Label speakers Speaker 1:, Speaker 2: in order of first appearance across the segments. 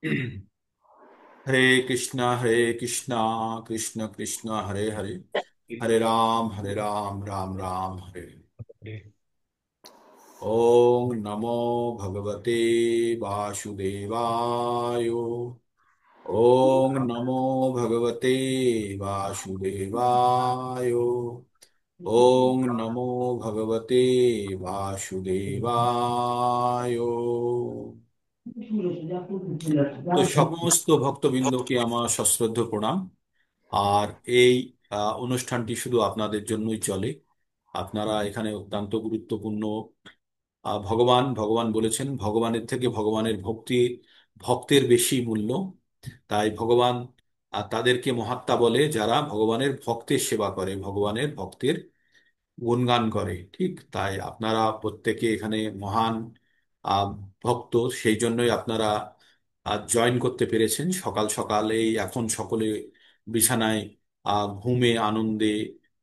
Speaker 1: हरे कृष्णा कृष्ण कृष्ण हरे हरे, हरे राम राम राम हरे हरे। ओम नमो भगवते वासुदेवाय। ओम नमो भगवते वासुदेवाय। ओम नमो भगवते वासुदेवाय। তো সমস্ত ভক্তবৃন্দকে আমার সশ্রদ্ধ প্রণাম। আর এই অনুষ্ঠানটি শুধু আপনাদের জন্যই চলে। আপনারা এখানে অত্যন্ত গুরুত্বপূর্ণ। ভগবান ভগবান বলেছেন, ভগবানের থেকে ভগবানের ভক্তি, ভক্তের বেশি মূল্য। তাই ভগবান তাদেরকে মহাত্মা বলে যারা ভগবানের ভক্তের সেবা করে, ভগবানের ভক্তের গুণগান করে। ঠিক তাই আপনারা প্রত্যেকে এখানে মহান আহ, ভক্ত, সেই জন্যই আপনারা জয়েন করতে পেরেছেন সকাল সকাল। এই এখন সকলে বিছানায় ঘুমে আনন্দে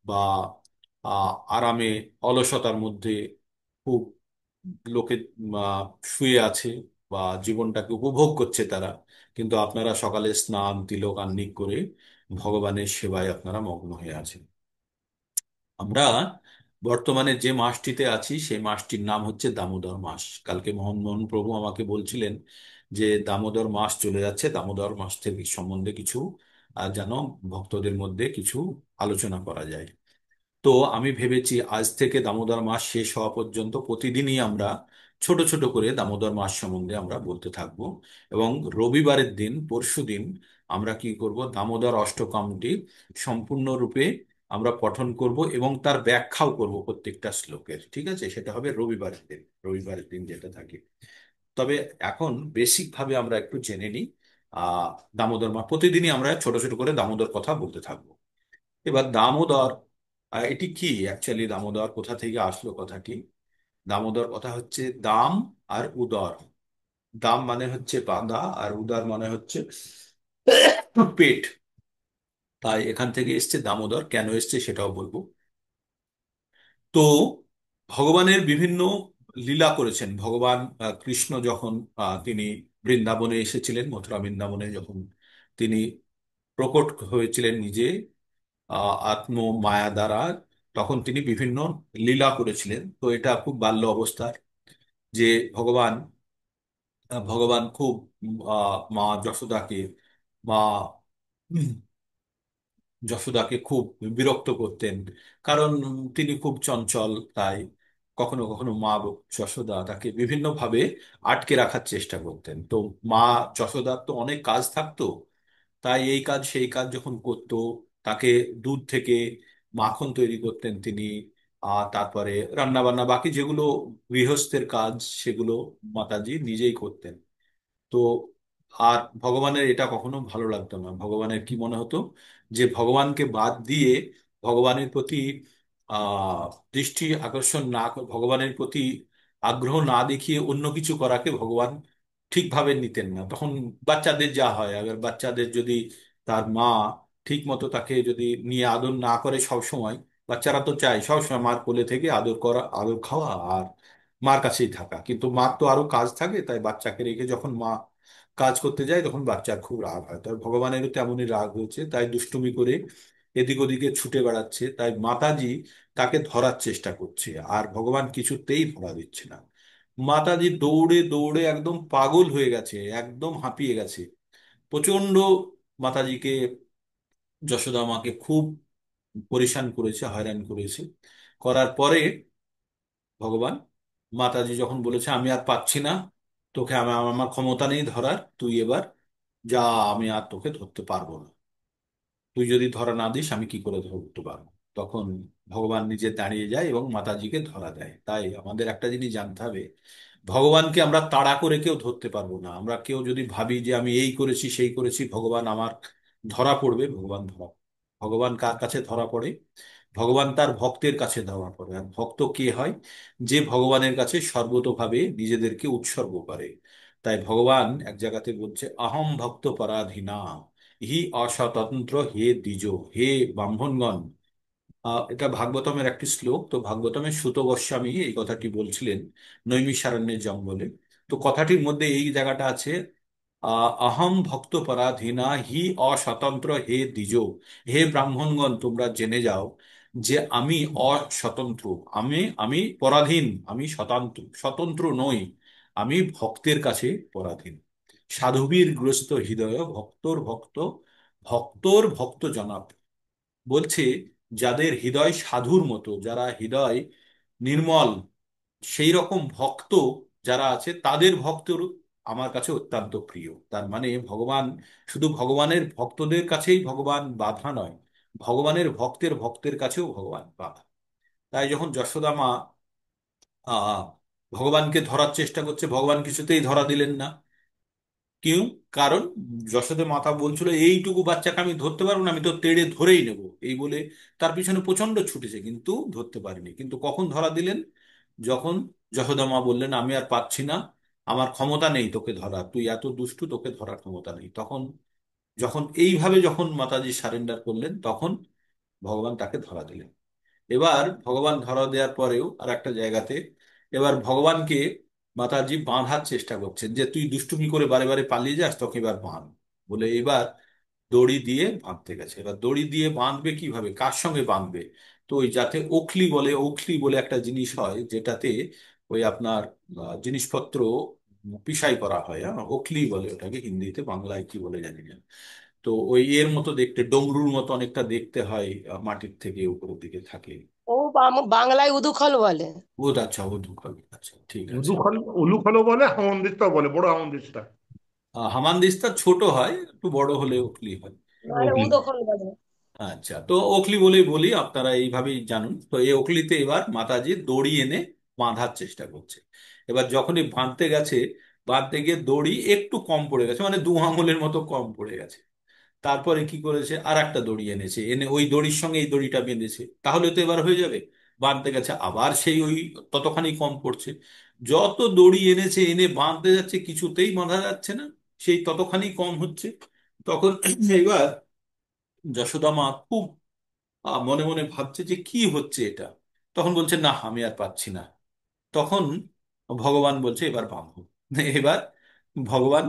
Speaker 1: বা আরামে, অলসতার মধ্যে খুব লোকে শুয়ে আছে বা জীবনটাকে উপভোগ করছে তারা। কিন্তু আপনারা সকালে স্নান তিলক আহ্নিক করে ভগবানের সেবায় আপনারা মগ্ন হয়ে আছেন। আমরা বর্তমানে যে মাসটিতে আছি সেই মাসটির নাম হচ্ছে দামোদর মাস। কালকে মোহন মোহন প্রভু আমাকে বলছিলেন যে দামোদর মাস চলে যাচ্ছে, দামোদর মাস থেকে সম্বন্ধে কিছু যেন ভক্তদের মধ্যে কিছু আলোচনা করা যায়। তো আমি ভেবেছি আজ থেকে দামোদর মাস শেষ হওয়া পর্যন্ত প্রতিদিনই আমরা ছোট ছোট করে দামোদর মাস সম্বন্ধে আমরা বলতে থাকব। এবং রবিবারের দিন, পরশু দিন, আমরা কি করব, দামোদর অষ্টকমটি সম্পূর্ণরূপে আমরা পঠন করব এবং তার ব্যাখ্যাও করব প্রত্যেকটা শ্লোকের। ঠিক আছে, সেটা হবে রবিবারের দিন, রবিবারের দিন যেটা থাকে। তবে এখন বেসিক ভাবে আমরা একটু জেনে নিই। আহ দামোদর মাস প্রতিদিনই আমরা ছোট ছোট করে দামোদর কথা বলতে থাকবো। এবার দামোদর, এটি কি অ্যাকচুয়ালি, দামোদর কোথা থেকে আসলো কথাটি? দামোদর কথা হচ্ছে দাম আর উদর। দাম মানে হচ্ছে বাঁধা, আর উদর মানে হচ্ছে পেট। তাই এখান থেকে এসছে দামোদর। কেন এসছে সেটাও বলবো। তো ভগবানের বিভিন্ন লীলা করেছেন ভগবান। কৃষ্ণ যখন তিনি বৃন্দাবনে এসেছিলেন, মথুরা বৃন্দাবনে যখন তিনি প্রকট হয়েছিলেন নিজে আত্ম মায়া দ্বারা, তখন তিনি বিভিন্ন লীলা করেছিলেন। তো এটা খুব বাল্য অবস্থার যে ভগবান ভগবান খুব মা যশোদাকে, মা যশোদাকে খুব বিরক্ত করতেন। কারণ তিনি খুব চঞ্চল। তাই কখনো কখনো মা যশোদা তাকে বিভিন্নভাবে আটকে রাখার চেষ্টা করতেন। তো মা যশোদার তো অনেক কাজ থাকতো। তাই এই কাজ সেই কাজ যখন করত, তাকে দুধ থেকে মাখন তৈরি করতেন তিনি। তারপরে রান্না বান্না বাকি যেগুলো গৃহস্থের কাজ, সেগুলো মাতাজি নিজেই করতেন। তো আর ভগবানের এটা কখনো ভালো লাগতো না। ভগবানের কি মনে হতো যে ভগবানকে বাদ দিয়ে, ভগবানের প্রতি আহ দৃষ্টি আকর্ষণ না ভগবানের প্রতি আগ্রহ না দেখিয়ে অন্য কিছু করাকে ভগবান ঠিকভাবে নিতেন না। তখন বাচ্চাদের যা হয়, আবার বাচ্চাদের যদি তার মা ঠিক মতো তাকে যদি নিয়ে আদর না করে সব সময়, বাচ্চারা তো চায় সবসময় মার কোলে থেকে আদর করা, আদর খাওয়া আর মার কাছেই থাকা। কিন্তু মার তো আরো কাজ থাকে, তাই বাচ্চাকে রেখে যখন মা কাজ করতে যায় তখন বাচ্চার খুব রাগ হয়। তাই ভগবানেরও তেমনই রাগ হয়েছে, তাই দুষ্টুমি করে এদিক ওদিকে ছুটে বেড়াচ্ছে। তাই মাতাজি তাকে ধরার চেষ্টা করছে, আর ভগবান কিছুতেই ধরা দিচ্ছে না। মাতাজি দৌড়ে দৌড়ে একদম পাগল হয়ে গেছে, একদম হাঁপিয়ে গেছে প্রচন্ড। মাতাজিকে, যশোদা মাকে খুব পরেশান করেছে, হয়রান করেছে। করার পরে ভগবান, মাতাজি যখন বলেছে আমি আর পাচ্ছি না তোকে, আমার ক্ষমতা নেই ধরার, তুই এবার যা, আমি আর তোকে ধরতে পারবো না। তুই যদি ধরা না দিস আমি কি করে ধরতে পারবো? তখন ভগবান নিজে দাঁড়িয়ে যায় এবং মাতাজিকে ধরা দেয়। তাই আমাদের একটা জিনিস জানতে হবে, ভগবানকে আমরা তাড়া করে কেউ ধরতে পারবো না। আমরা কেউ যদি ভাবি যে আমি এই করেছি সেই করেছি ভগবান আমার ধরা পড়বে, ভগবান ধরা, ভগবান কার কাছে ধরা পড়ে? ভগবান তার ভক্তের কাছে ধরা পড়ে। আর ভক্ত কে হয়? যে ভগবানের কাছে সর্বতোভাবে নিজেদেরকে উৎসর্গ করে। তাই ভগবান এক জায়গাতে বলছে অহম ভক্ত পরাধীনা, হি অস্বতন্ত্র হে দ্বিজ, হে ব্রাহ্মণগণ। এটা ভাগবতমের একটি শ্লোক। তো ভাগবতমের সুত গোস্বামী এই কথাটি বলছিলেন নৈমিষারণ্যের জঙ্গলে। তো কথাটির মধ্যে এই জায়গাটা আছে, অহম ভক্ত পরাধীনা হি অস্বতন্ত্র হে দ্বিজ। হে ব্রাহ্মণগণ, তোমরা জেনে যাও যে আমি অস্বতন্ত্র, আমি পরাধীন, আমি স্বতন্ত্র স্বতন্ত্র নই, আমি ভক্তের কাছে পরাধীন। সাধুবীর গ্রস্ত হৃদয় ভক্তর ভক্ত, ভক্তর ভক্ত জনাব। বলছে যাদের হৃদয় সাধুর মতো, যারা হৃদয় নির্মল, সেই রকম ভক্ত যারা আছে তাদের ভক্ত আমার কাছে অত্যন্ত প্রিয়। তার মানে ভগবান শুধু ভগবানের ভক্তদের কাছেই ভগবান বাধা নয়, ভগবানের ভক্তের ভক্তের কাছেও ভগবান বাধা। তাই যখন যশোদা মা আহ ভগবানকে ধরার চেষ্টা করছে, ভগবান কিছুতেই ধরা দিলেন না। কেউ, কারণ যশোদা মাতা বলছিল এইটুকু বাচ্চাকে আমি ধরতে পারবো না, আমি তো তেড়ে ধরেই নেব, এই বলে তার পিছনে প্রচন্ড ছুটেছে, কিন্তু ধরতে পারিনি। কিন্তু কখন ধরা দিলেন? যখন যশোদা মা বললেন আমি আর পাচ্ছি না, আমার ক্ষমতা নেই তোকে ধরা, তুই এত দুষ্টু, তোকে ধরার ক্ষমতা নেই, তখন যখন এইভাবে যখন মাতাজি সারেন্ডার করলেন, তখন ভগবান তাকে ধরা দিলেন। এবার ভগবান ধরা দেওয়ার পরেও আর একটা জায়গাতে এবার ভগবানকে মাতাজি বাঁধার চেষ্টা করছেন, যে তুই দুষ্টুমি করে বারে বারে পালিয়ে যাস, তোকে এবার বাঁধ বলে এবার দড়ি দিয়ে বাঁধতে গেছে। এবার দড়ি দিয়ে বাঁধবে কিভাবে, কার সঙ্গে বাঁধবে? তো ওই যাতে ওখলি বলে, ওখলি বলে একটা জিনিস হয় যেটাতে ওই আপনার জিনিসপত্র পিসাই করা হয়, হ্যাঁ, ওখলি বলে ওটাকে, হিন্দিতে, বাংলায় কি বলে জানি না। তো ওই এর মতো দেখতে, ডমরুর মতো অনেকটা দেখতে হয়, মাটির থেকে উপরের দিকে থাকে।
Speaker 2: ও বাংলায় উদুখল বলে।
Speaker 1: ও আচ্ছা, ও দুঃখ, আচ্ছা ঠিক আছে।
Speaker 3: উলুখল, উলুখলও বলে, হামনদিস্তাও বলে, বড় হামনদিস্তা।
Speaker 1: হামানদিস্তা ছোট হয়, একটু বড় হলে ওখলি হয়।
Speaker 2: মানে
Speaker 3: ওগলি।
Speaker 2: উদুখল বলে।
Speaker 1: আচ্ছা, তো ওখলি বলেই বলি, আপনারা এইভাবেই জানুন। তো এই ওখলিতে এবার মাতাজি দড়ি এনে বাঁধার চেষ্টা করছে। এবার যখনই বাঁধতে গেছে, বাঁধতে গিয়ে দড়ি একটু কম পড়ে গেছে, মানে 2 আঙুলের মতো কম পড়ে গেছে। তারপরে কি করেছে, আর একটা দড়ি এনেছে, এনে ওই দড়ির সঙ্গে এই দড়িটা বেঁধেছে, তাহলে তো এবার হয়ে যাবে। বাঁধতে গেছে, আবার সেই ওই ততখানি কম পড়ছে। যত দড়ি এনেছে এনে বাঁধতে যাচ্ছে, কিছুতেই বাঁধা যাচ্ছে না, সেই ততখানি কম হচ্ছে। তখন এবার যশোদা মা খুব মনে মনে ভাবছে যে কি হচ্ছে এটা। তখন বলছে না, আমি আর পাচ্ছি না। তখন ভগবান বলছে এবার বাঁধো। এবার ভগবান,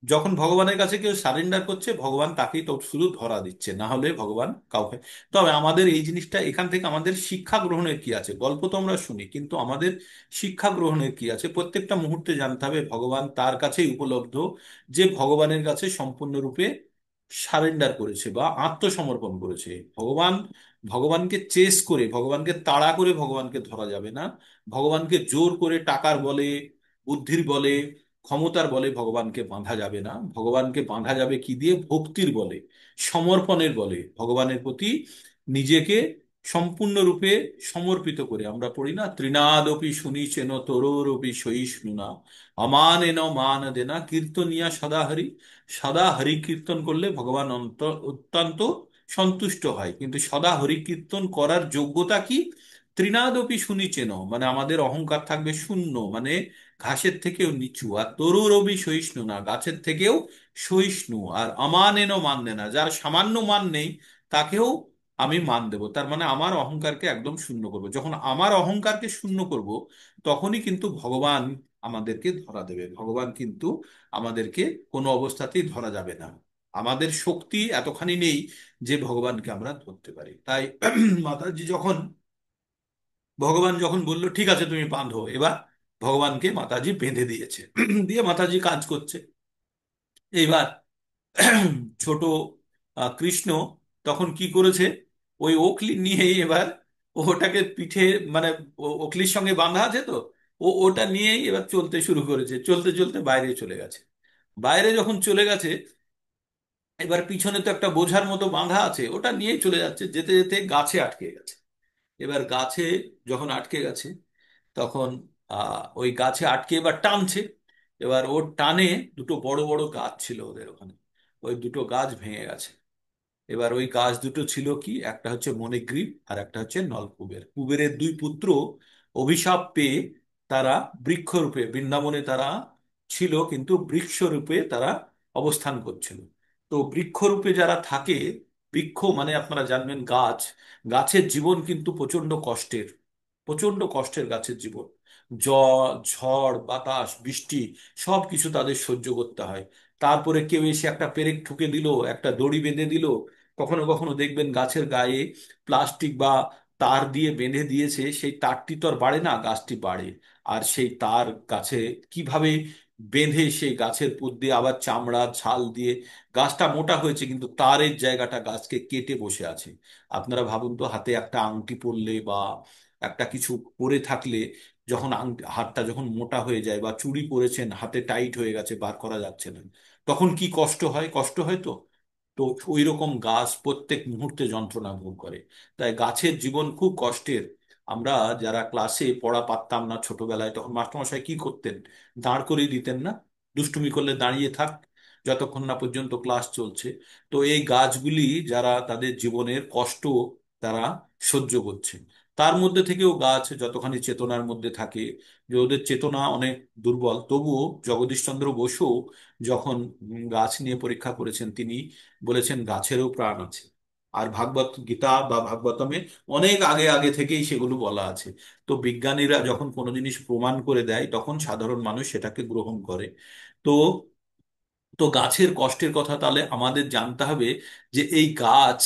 Speaker 1: যখন ভগবানের কাছে কেউ সারেন্ডার করছে, ভগবান তাকেই তো শুধু ধরা দিচ্ছে, না হলে ভগবান কাউকে। তবে আমাদের এই জিনিসটা, এখান থেকে আমাদের শিক্ষা গ্রহণের কি আছে? গল্প তো আমরা শুনি, কিন্তু আমাদের শিক্ষা গ্রহণের কি আছে? প্রত্যেকটা মুহূর্তে জানতে হবে ভগবান তার কাছেই উপলব্ধ, যে ভগবানের কাছে সম্পূর্ণরূপে সারেন্ডার করেছে বা আত্মসমর্পণ করেছে। ভগবান, ভগবানকে চেস করে, ভগবানকে তাড়া করে ভগবানকে ধরা যাবে না। ভগবানকে জোর করে টাকার বলে, বুদ্ধির বলে, ক্ষমতার বলে ভগবানকে বাঁধা যাবে না। ভগবানকে বাঁধা যাবে কি দিয়ে? ভক্তির বলে, সমর্পণের বলে, ভগবানের প্রতি নিজেকে সম্পূর্ণরূপে সমর্পিত করে। আমরা পড়ি না, তৃণাদপি শুনিছেন তরোরপি সহিষ্ণুনা, অমানেন মান দেনা কীর্তনিয়া সদা হরি। সদা হরি কীর্তন করলে ভগবান অত্যন্ত সন্তুষ্ট হয়, কিন্তু সদা হরি কীর্তন করার যোগ্যতা কি? তৃণাদপি শুনিচেন, মানে আমাদের অহংকার থাকবে শূন্য, মানে ঘাসের থেকেও নিচু। আর তরুরবি সহিষ্ণু, না গাছের থেকেও সহিষ্ণু। আর আমানেন মাননে না, যার সামান্য মান নেই তাকেও আমি মান দেব। তার মানে আমার অহংকারকে একদম শূন্য করব। যখন আমার অহংকারকে শূন্য করব, তখনই কিন্তু ভগবান আমাদেরকে ধরা দেবে। ভগবান কিন্তু আমাদেরকে কোনো অবস্থাতেই ধরা যাবে না। আমাদের শক্তি এতখানি নেই যে ভগবানকে আমরা ধরতে পারি। তাই মাতাজি যখন, ভগবান যখন বলল ঠিক আছে তুমি বাঁধো, এবার ভগবানকে মাতাজি বেঁধে দিয়েছে। দিয়ে মাতাজি কাজ করছে। এইবার ছোট কৃষ্ণ তখন কি করেছে, ওই ওখলি নিয়েই এবার ওটাকে পিঠে, মানে ওখলির সঙ্গে বাঁধা আছে তো, ওটা নিয়েই এবার চলতে শুরু করেছে। চলতে চলতে বাইরে চলে গেছে। বাইরে যখন চলে গেছে, এবার পিছনে তো একটা বোঝার মতো বাঁধা আছে, ওটা নিয়েই চলে যাচ্ছে, যেতে যেতে গাছে আটকে গেছে। এবার গাছে যখন আটকে গেছে, তখন ওই গাছে আটকে এবার টানছে। এবার ওর টানে দুটো বড় বড় গাছ ছিল ওদের ওখানে, ওই দুটো গাছ ভেঙে গেছে। এবার ওই গাছ দুটো ছিল কি, একটা হচ্ছে মণিগ্রীব আর একটা হচ্ছে নলকুবের। কুবেরের দুই পুত্র অভিশাপ পেয়ে তারা বৃক্ষরূপে বৃন্দাবনে তারা ছিল, কিন্তু বৃক্ষরূপে তারা অবস্থান করছিল। তো বৃক্ষরূপে যারা থাকে, বৃক্ষ মানে আপনারা জানবেন গাছ, গাছের জীবন কিন্তু প্রচন্ড কষ্টের, প্রচন্ড কষ্টের গাছের জীবন। ঝড় বাতাস বৃষ্টি সব কিছু তাদের সহ্য করতে হয়। তারপরে কেউ এসে একটা পেরেক ঠুকে দিল, একটা দড়ি বেঁধে দিল। কখনো কখনো দেখবেন গাছের গায়ে প্লাস্টিক বা তার দিয়ে বেঁধে দিয়েছে, সেই তারটি তো আর বাড়ে না, গাছটি বাড়ে। আর সেই তার গাছে কিভাবে বেঁধে সেই গাছের পুর দিয়ে আবার চামড়া ছাল দিয়ে গাছটা মোটা হয়েছে, কিন্তু তারের জায়গাটা গাছকে কেটে বসে আছে। আপনারা ভাবুন তো, হাতে একটা আংটি পরলে বা একটা কিছু পরে থাকলে, যখন হাতটা যখন মোটা হয়ে যায়, বা চুড়ি পরেছেন হাতে টাইট হয়ে গেছে বার করা যাচ্ছে না, তখন কি কষ্ট হয়, কষ্ট হয় তো। তো ওই রকম গাছ প্রত্যেক মুহূর্তে যন্ত্রণা ভোগ করে। তাই গাছের জীবন খুব কষ্টের। আমরা যারা ক্লাসে পড়া পারতাম না ছোটবেলায়, তখন মাস্টারমশাই কি করতেন? দাঁড় করিয়ে দিতেন না, দুষ্টুমি করলে দাঁড়িয়ে থাক যতক্ষণ না পর্যন্ত ক্লাস চলছে। তো এই গাছগুলি যারা তাদের জীবনের কষ্ট তারা সহ্য করছে, তার মধ্যে থেকেও গাছ যতখানি চেতনার মধ্যে থাকে, যে ওদের চেতনা অনেক দুর্বল, তবুও জগদীশচন্দ্র বসু যখন গাছ নিয়ে পরীক্ষা করেছেন, তিনি বলেছেন গাছেরও প্রাণ আছে। আর ভাগবত গীতা বা ভাগবতমে অনেক আগে আগে থেকেই সেগুলো বলা আছে। তো বিজ্ঞানীরা যখন কোনো জিনিস প্রমাণ করে দেয়, তখন সাধারণ মানুষ সেটাকে গ্রহণ করে। তো তো গাছের কষ্টের কথা তাহলে আমাদের জানতে হবে, যে এই গাছ,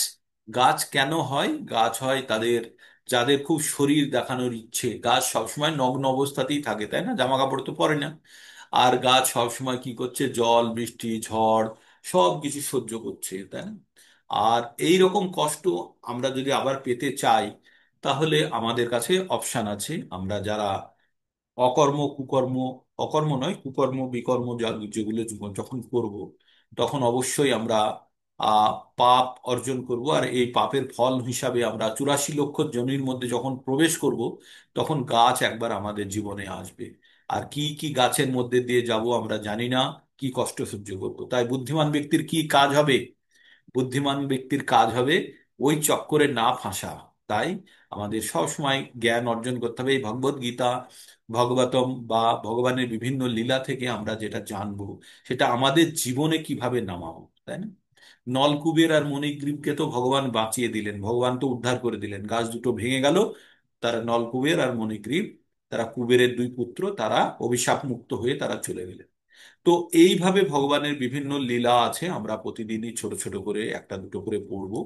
Speaker 1: গাছ কেন হয়? গাছ হয় তাদের যাদের খুব শরীর দেখানোর ইচ্ছে। গাছ সবসময় নগ্ন অবস্থাতেই থাকে, তাই না? জামা কাপড় তো পরে না। আর গাছ সবসময় কি করছে? জল বৃষ্টি ঝড় সব কিছু সহ্য করছে, তাই না? আর এই রকম কষ্ট আমরা যদি আবার পেতে চাই, তাহলে আমাদের কাছে অপশান আছে। আমরা যারা অকর্ম কুকর্ম, অকর্ম নয়, কুকর্ম বিকর্ম যেগুলো জীবন যখন করব, তখন অবশ্যই আমরা আহ পাপ অর্জন করব। আর এই পাপের ফল হিসাবে আমরা 84 লক্ষ জনির মধ্যে যখন প্রবেশ করব, তখন গাছ একবার আমাদের জীবনে আসবে। আর কি কি গাছের মধ্যে দিয়ে যাব আমরা জানি না, কি কষ্ট সহ্য করবো। তাই বুদ্ধিমান ব্যক্তির কি কাজ হবে? বুদ্ধিমান ব্যক্তির কাজ হবে ওই চক্করে না ফাঁসা। তাই আমাদের সব সময় জ্ঞান অর্জন করতে হবে। এই ভগবত গীতা, ভগবতম বা ভগবানের বিভিন্ন লীলা থেকে আমরা যেটা জানবো, সেটা আমাদের জীবনে কিভাবে নামাবো, তাই না? নলকুবের আর মণিগ্রীবকে তো ভগবান বাঁচিয়ে দিলেন, ভগবান তো উদ্ধার করে দিলেন। গাছ দুটো ভেঙে গেল, তারা নলকুবের আর মণিগ্রীব, তারা কুবেরের দুই পুত্র, তারা অভিশাপ মুক্ত হয়ে তারা চলে গেলেন। তো এইভাবে ভগবানের বিভিন্ন লীলা আছে, আমরা প্রতিদিনই ছোট ছোট করে একটা দুটো করে পড়বো।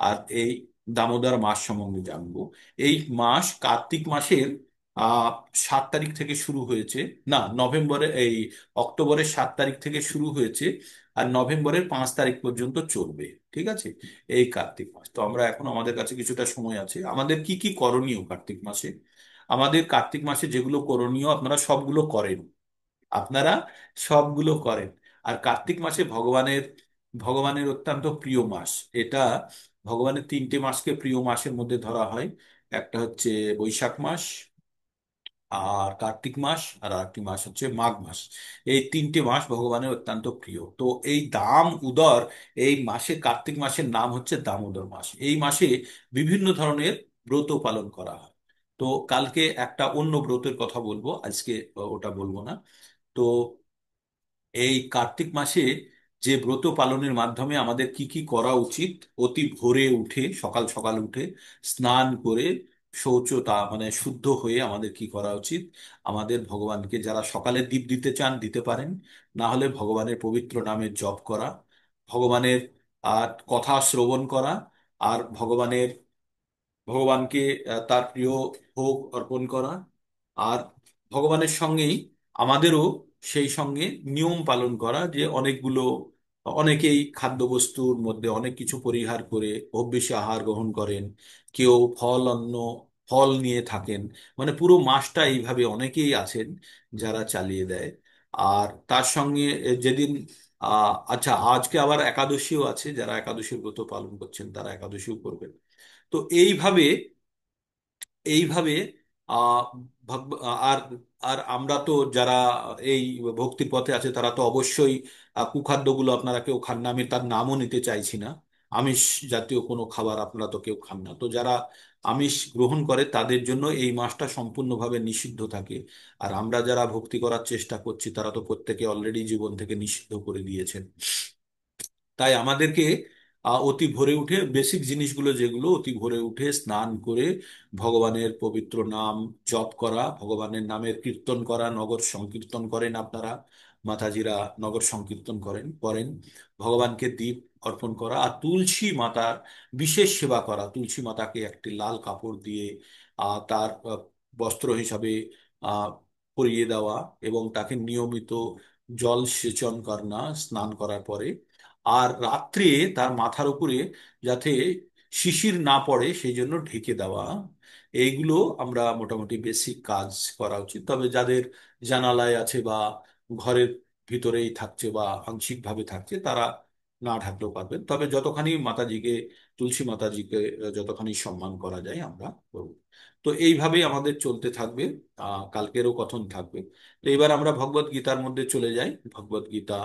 Speaker 1: আর এই দামোদর মাস সম্বন্ধে জানবো। এই মাস কার্তিক মাসের আহ 7 তারিখ থেকে শুরু হয়েছে। না, নভেম্বরে এই অক্টোবরের 7 তারিখ থেকে শুরু হয়েছে, আর নভেম্বরের 5 তারিখ পর্যন্ত চলবে। ঠিক আছে? এই কার্তিক মাস, তো আমরা এখন, আমাদের কাছে কিছুটা সময় আছে। আমাদের কি কি করণীয় কার্তিক মাসে? আমাদের কার্তিক মাসে যেগুলো করণীয়, আপনারা সবগুলো করেন, আপনারা সবগুলো করেন। আর কার্তিক মাসে ভগবানের ভগবানের অত্যন্ত প্রিয় মাস এটা। ভগবানের 3টে মাসকে প্রিয় মাসের মধ্যে ধরা হয়। একটা হচ্ছে বৈশাখ মাস, আর কার্তিক মাস, আর আরেকটি মাস হচ্ছে মাঘ মাস। এই 3টে মাস ভগবানের অত্যন্ত প্রিয়। তো এই দাম উদর, এই মাসে কার্তিক মাসের নাম হচ্ছে দামোদর মাস। এই মাসে বিভিন্ন ধরনের ব্রত পালন করা হয়। তো কালকে একটা অন্য ব্রতের কথা বলবো, আজকে ওটা বলবো না। তো এই কার্তিক মাসে যে ব্রত পালনের মাধ্যমে আমাদের কি কি করা উচিত: অতি ভোরে উঠে, সকাল সকাল উঠে স্নান করে শৌচতা মানে শুদ্ধ হয়ে আমাদের কি করা উচিত? আমাদের ভগবানকে, যারা সকালে দীপ দিতে চান দিতে পারেন, না হলে ভগবানের পবিত্র নামে জপ করা, ভগবানের কথা শ্রবণ করা, আর ভগবানকে তার প্রিয় ভোগ অর্পণ করা। আর ভগবানের সঙ্গেই আমাদেরও সেই সঙ্গে নিয়ম পালন করা, যে অনেকেই খাদ্যবস্তুর মধ্যে অনেক কিছু পরিহার করে বেশি আহার গ্রহণ করেন। কেউ ফল নিয়ে থাকেন। মানে পুরো মাসটা এইভাবে অনেকেই আছেন যারা চালিয়ে দেয়। আর তার সঙ্গে যেদিন আচ্ছা, আজকে আবার একাদশীও আছে, যারা একাদশীর ব্রত পালন করছেন তারা একাদশীও করবেন। তো এইভাবে এইভাবে আহ আর আর আমরা তো যারা এই ভক্তির পথে আছে, তারা তো অবশ্যই কুখাদ্যগুলো আপনারা কেউ খান না, আমি তার নামও নিতে চাইছি না। আমিষ জাতীয় কোনো খাবার আপনারা তো কেউ খান না। তো যারা আমিষ গ্রহণ করে তাদের জন্য এই মাসটা সম্পূর্ণভাবে নিষিদ্ধ থাকে। আর আমরা যারা ভক্তি করার চেষ্টা করছি, তারা তো প্রত্যেকে অলরেডি জীবন থেকে নিষিদ্ধ করে দিয়েছেন। তাই আমাদেরকে অতি ভোরে উঠে বেসিক জিনিসগুলো যেগুলো অতি ভোরে উঠে স্নান করে ভগবানের পবিত্র নাম জপ করা, ভগবানের নামের কীর্তন করা, নগর সংকীর্তন করেন আপনারা, মাতাজিরা নগর সংকীর্তন করেন ভগবানকে দীপ অর্পণ করা, আর তুলসী মাতার বিশেষ সেবা করা। তুলসী মাতাকে একটি লাল কাপড় দিয়ে তার বস্ত্র হিসাবে আহ পরিয়ে দেওয়া, এবং তাকে নিয়মিত জল সেচন করা স্নান করার পরে। আর রাত্রে তার মাথার উপরে যাতে শিশির না পড়ে সেই জন্য ঢেকে দেওয়া। এইগুলো আমরা মোটামুটি বেসিক কাজ করা উচিত। তবে যাদের জানালায় আছে বা ঘরের ভিতরেই থাকছে বা আংশিকভাবে থাকছে, তারা না ঢাকলেও পারবেন। তবে যতখানি মাতাজিকে, তুলসী মাতাজিকে যতখানি সম্মান করা যায় আমরা করব। তো এইভাবেই আমাদের চলতে থাকবে। কালকেরও কথন থাকবে। তো এবার আমরা ভগবত গীতার মধ্যে চলে যাই। ভগবত গীতা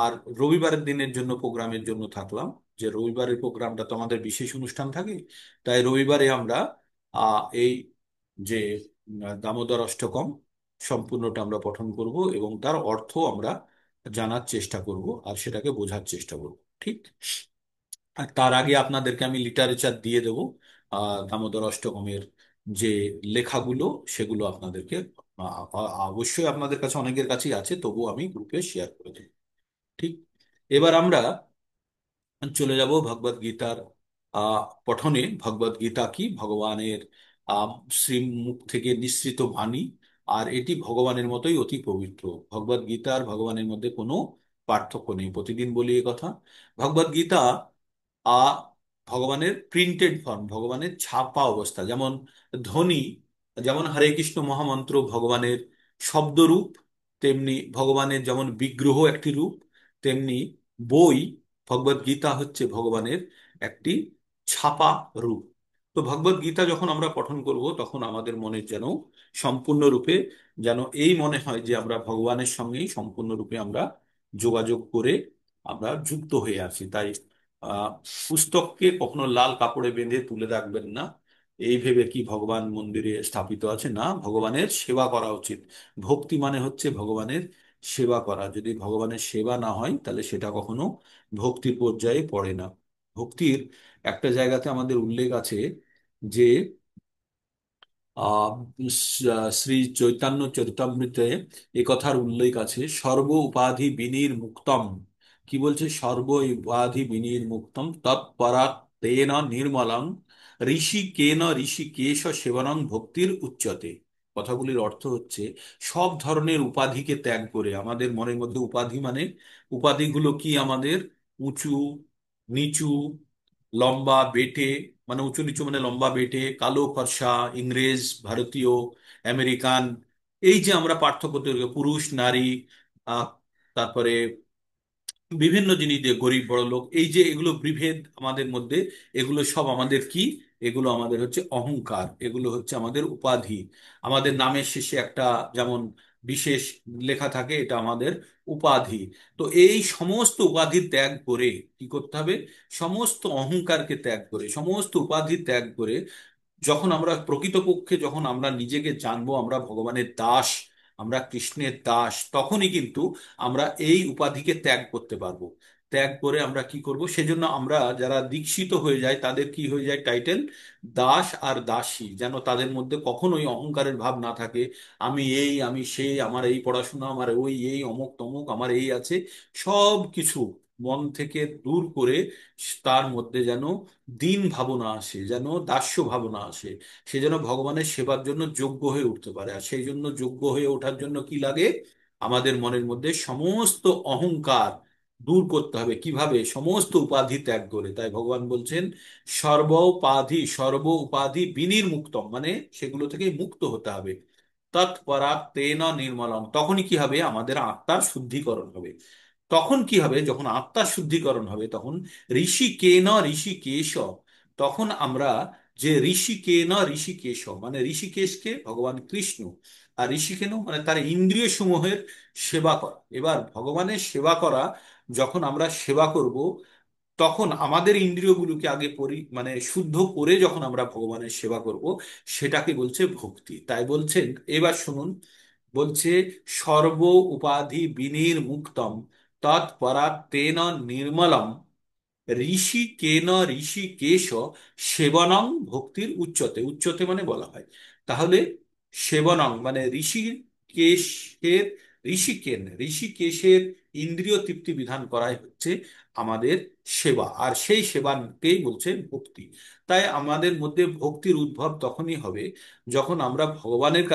Speaker 1: আর রবিবারের দিনের জন্য প্রোগ্রামের জন্য থাকলাম, যে রবিবারের প্রোগ্রামটা তো আমাদের বিশেষ অনুষ্ঠান থাকে। তাই রবিবারে আমরা এই যে দামোদর অষ্টকম সম্পূর্ণটা আমরা পঠন করব, এবং তার অর্থ আমরা জানার চেষ্টা করব আর সেটাকে বোঝার চেষ্টা করব। ঠিক। আর তার আগে আপনাদেরকে আমি লিটারেচার দিয়ে দেবো দামোদর অষ্টকমের যে লেখাগুলো, সেগুলো আপনাদেরকে অবশ্যই আপনাদের কাছে অনেকের কাছেই আছে, তবু আমি গ্রুপে শেয়ার করে দেবো। ঠিক। এবার আমরা চলে যাব ভগবদ গীতার পঠনে। ভগবদ গীতা কি? ভগবানের আহ শ্রীমুখ থেকে নিঃসৃত বাণী, আর এটি ভগবানের মতোই অতি পবিত্র। ভগবদ গীতা আর ভগবানের মধ্যে কোনো পার্থক্য নেই, প্রতিদিন বলি এ কথা। ভগবদ গীতা আ ভগবানের প্রিন্টেড ফর্ম, ভগবানের ছাপা অবস্থা। যেমন ধ্বনি, যেমন হরে কৃষ্ণ মহামন্ত্র ভগবানের শব্দরূপ, তেমনি ভগবানের যেমন বিগ্রহ একটি রূপ, তেমনি বই ভগবদ গীতা হচ্ছে ভগবানের একটি ছাপা রূপ। তো ভগবদ গীতা যখন আমরা পঠন করব, তখন আমাদের মনের যেন সম্পূর্ণরূপে যেন এই মনে হয় যে আমরা ভগবানের সঙ্গেই সম্পূর্ণরূপে আমরা যোগাযোগ করে আমরা যুক্ত হয়ে আছি। তাই আহ পুস্তককে কখনো লাল কাপড়ে বেঁধে তুলে রাখবেন না, এই ভেবে কি ভগবান মন্দিরে স্থাপিত আছে। না, ভগবানের সেবা করা উচিত। ভক্তি মানে হচ্ছে ভগবানের সেবা করা। যদি ভগবানের সেবা না হয়, তাহলে সেটা কখনো ভক্তির পর্যায়ে পড়ে না। ভক্তির একটা জায়গাতে আমাদের উল্লেখ আছে যে আহ শ্রী চৈতন্য চরিতামৃতে এ কথার উল্লেখ আছে, সর্ব উপাধি বিনির মুক্তম। কি বলছে? সর্ব উপাধি বিনির মুক্তম তৎপরাৎ তেন নির্মলং ঋষিকেশ সেবনং ভক্তির উচ্যতে। কথাগুলির অর্থ হচ্ছে, সব ধরনের উপাধিকে ত্যাগ করে, আমাদের মনের মধ্যে উপাধি মানে, উপাধিগুলো কি আমাদের? উঁচু, নিচু, লম্বা, বেঁটে, মানে উঁচু নিচু মানে লম্বা বেঁটে, কালো ফর্সা, ইংরেজ, ভারতীয়, আমেরিকান, এই যে আমরা পার্থক্য তৈরি করি, পুরুষ নারী, আহ তারপরে বিভিন্ন জিনিস দিয়ে গরিব বড় লোক, এই যে এগুলো বিভেদ আমাদের মধ্যে, এগুলো সব আমাদের কি? এগুলো আমাদের হচ্ছে অহংকার, এগুলো হচ্ছে আমাদের উপাধি। আমাদের নামের শেষে একটা যেমন বিশেষ লেখা থাকে, এটা আমাদের উপাধি। তো এই সমস্ত উপাধি ত্যাগ করে কি করতে হবে? সমস্ত অহংকারকে ত্যাগ করে, সমস্ত উপাধি ত্যাগ করে, যখন আমরা প্রকৃতপক্ষে যখন আমরা নিজেকে জানবো আমরা ভগবানের দাস, আমরা কৃষ্ণের দাস, তখনই কিন্তু আমরা এই উপাধিকে ত্যাগ করতে পারবো। ত্যাগ করে আমরা কি করব? সেজন্য আমরা যারা দীক্ষিত হয়ে যায়, তাদের কি হয়ে যায় টাইটেল? দাস আর দাসী। যেন তাদের মধ্যে কখনোই অহংকারের ভাব না থাকে, আমি এই, আমি সেই, আমার এই পড়াশোনা, আমার ওই এই অমুক তমুক, আমার এই আছে, সব কিছু মন থেকে দূর করে তার মধ্যে যেন দীন ভাবনা আসে, যেন দাস্য ভাবনা আসে। সে যেন ভগবানের সেবার জন্য যোগ্য হয়ে উঠতে পারে। আর সেই জন্য যোগ্য হয়ে ওঠার জন্য কি লাগে? আমাদের মনের মধ্যে সমস্ত অহংকার দূর করতে হবে। কিভাবে? সমস্ত উপাধি ত্যাগ করে। তাই ভগবান বলছেন, সর্ব উপাধি বিনির্মুক্তম, মানে সেগুলো থেকে মুক্ত হতে হবে। তৎপরাৎ তেন নির্মলম, তখনই কি হবে? আমাদের আত্মার শুদ্ধিকরণ হবে। তখন কি হবে? যখন আত্মার শুদ্ধিকরণ হবে, তখন ঋষিকেশ, তখন আমরা যে ঋষিকেশ, মানে ঋষিকেশকে ভগবান কৃষ্ণ, আর ঋষিকেন মানে তার ইন্দ্রিয় সমূহের সেবা করা। এবার ভগবানের সেবা করা, যখন আমরা সেবা করব, তখন আমাদের ইন্দ্রিয়গুলোকে আগে মানে শুদ্ধ করে যখন আমরা ভগবানের সেবা করব, সেটাকে বলছে ভক্তি। তাই বলছেন, এবার শুনুন, বলছে সর্ব উপাধি বিনির্মুক্তম তৎপরাৎ তেন নির্মলম ঋষি কেন ঋষি কেশ সেবনং ভক্তির উচ্চতে, উচ্চতে মানে বলা হয়। তাহলে সেবনং মানে ঋষিকেশের, ঋষিকেশের ইন্দ্রিয় তৃপ্তি বিধান করাই হচ্ছে আমাদের সেবা, আর সেই সেবাকেই বলছে ভক্তি। তাই আমাদের মধ্যে ভক্তির উদ্ভব তখনই হবে যখন আমরা ভগবানের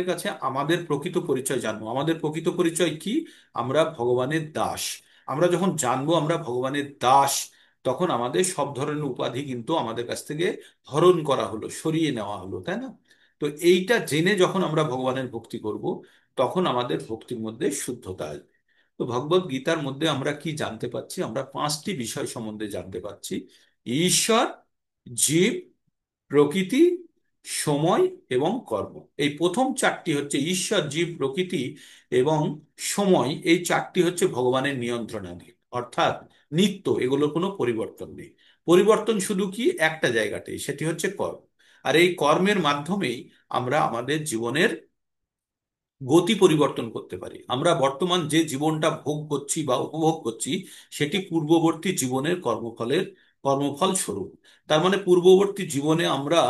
Speaker 1: কাছে আমাদের প্রকৃত পরিচয় জানবো। আমাদের প্রকৃত পরিচয় কি? আমরা ভগবানের দাস। আমরা যখন জানবো আমরা ভগবানের দাস, তখন আমাদের সব ধরনের উপাধি কিন্তু আমাদের কাছ থেকে হরণ করা হলো, সরিয়ে নেওয়া হলো, তাই না? তো এইটা জেনে যখন আমরা ভগবানের ভক্তি করব, তখন আমাদের ভক্তির মধ্যে শুদ্ধতা আসবে। তো ভগবত গীতার মধ্যে আমরা কি জানতে পাচ্ছি? আমরা পাঁচটি বিষয় সম্বন্ধে জানতে পাচ্ছি: ঈশ্বর, জীব, প্রকৃতি, সময় এবং কর্ম। এই প্রথম চারটি হচ্ছে ঈশ্বর, জীব, প্রকৃতি এবং সময়, এই চারটি হচ্ছে ভগবানের নিয়ন্ত্রণাধীন, অর্থাৎ নিত্য, এগুলোর কোনো পরিবর্তন নেই। পরিবর্তন শুধু কি একটা জায়গাতেই, সেটি হচ্ছে কর্ম। আর এই কর্মের মাধ্যমেই আমরা আমাদের জীবনের গতি পরিবর্তন করতে পারি। আমরা বর্তমান যে জীবনটা ভোগ করছি বা উপভোগ করছি, সেটি পূর্ববর্তী জীবনের কর্মফল স্বরূপ। তার মানে পূর্ববর্তী জীবনে আমরা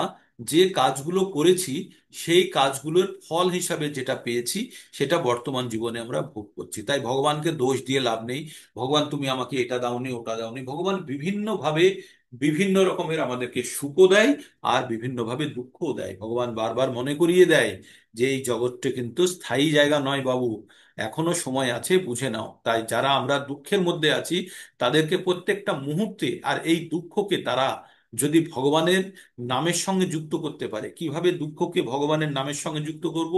Speaker 1: যে কাজগুলো করেছি, সেই কাজগুলোর ফল হিসাবে যেটা পেয়েছি, সেটা বর্তমান জীবনে আমরা ভোগ করছি। তাই ভগবানকে দোষ দিয়ে লাভ নেই। ভগবান তুমি আমাকে এটা দাওনি, ওটা দাওনি। ভগবান বিভিন্ন ভাবে বিভিন্ন রকমের আমাদেরকে সুখও দেয়, আর বিভিন্ন ভাবে দুঃখও দেয়। ভগবান বারবার মনে করিয়ে দেয় যে এই জগৎটা কিন্তু স্থায়ী জায়গা নয় বাবু, এখনো সময় আছে, বুঝে নাও। তাই যারা আমরা দুঃখের মধ্যে আছি, তাদেরকে প্রত্যেকটা মুহূর্তে, আর এই দুঃখকে তারা যদি ভগবানের নামের সঙ্গে যুক্ত করতে পারে, কিভাবে দুঃখকে ভগবানের নামের সঙ্গে যুক্ত করব?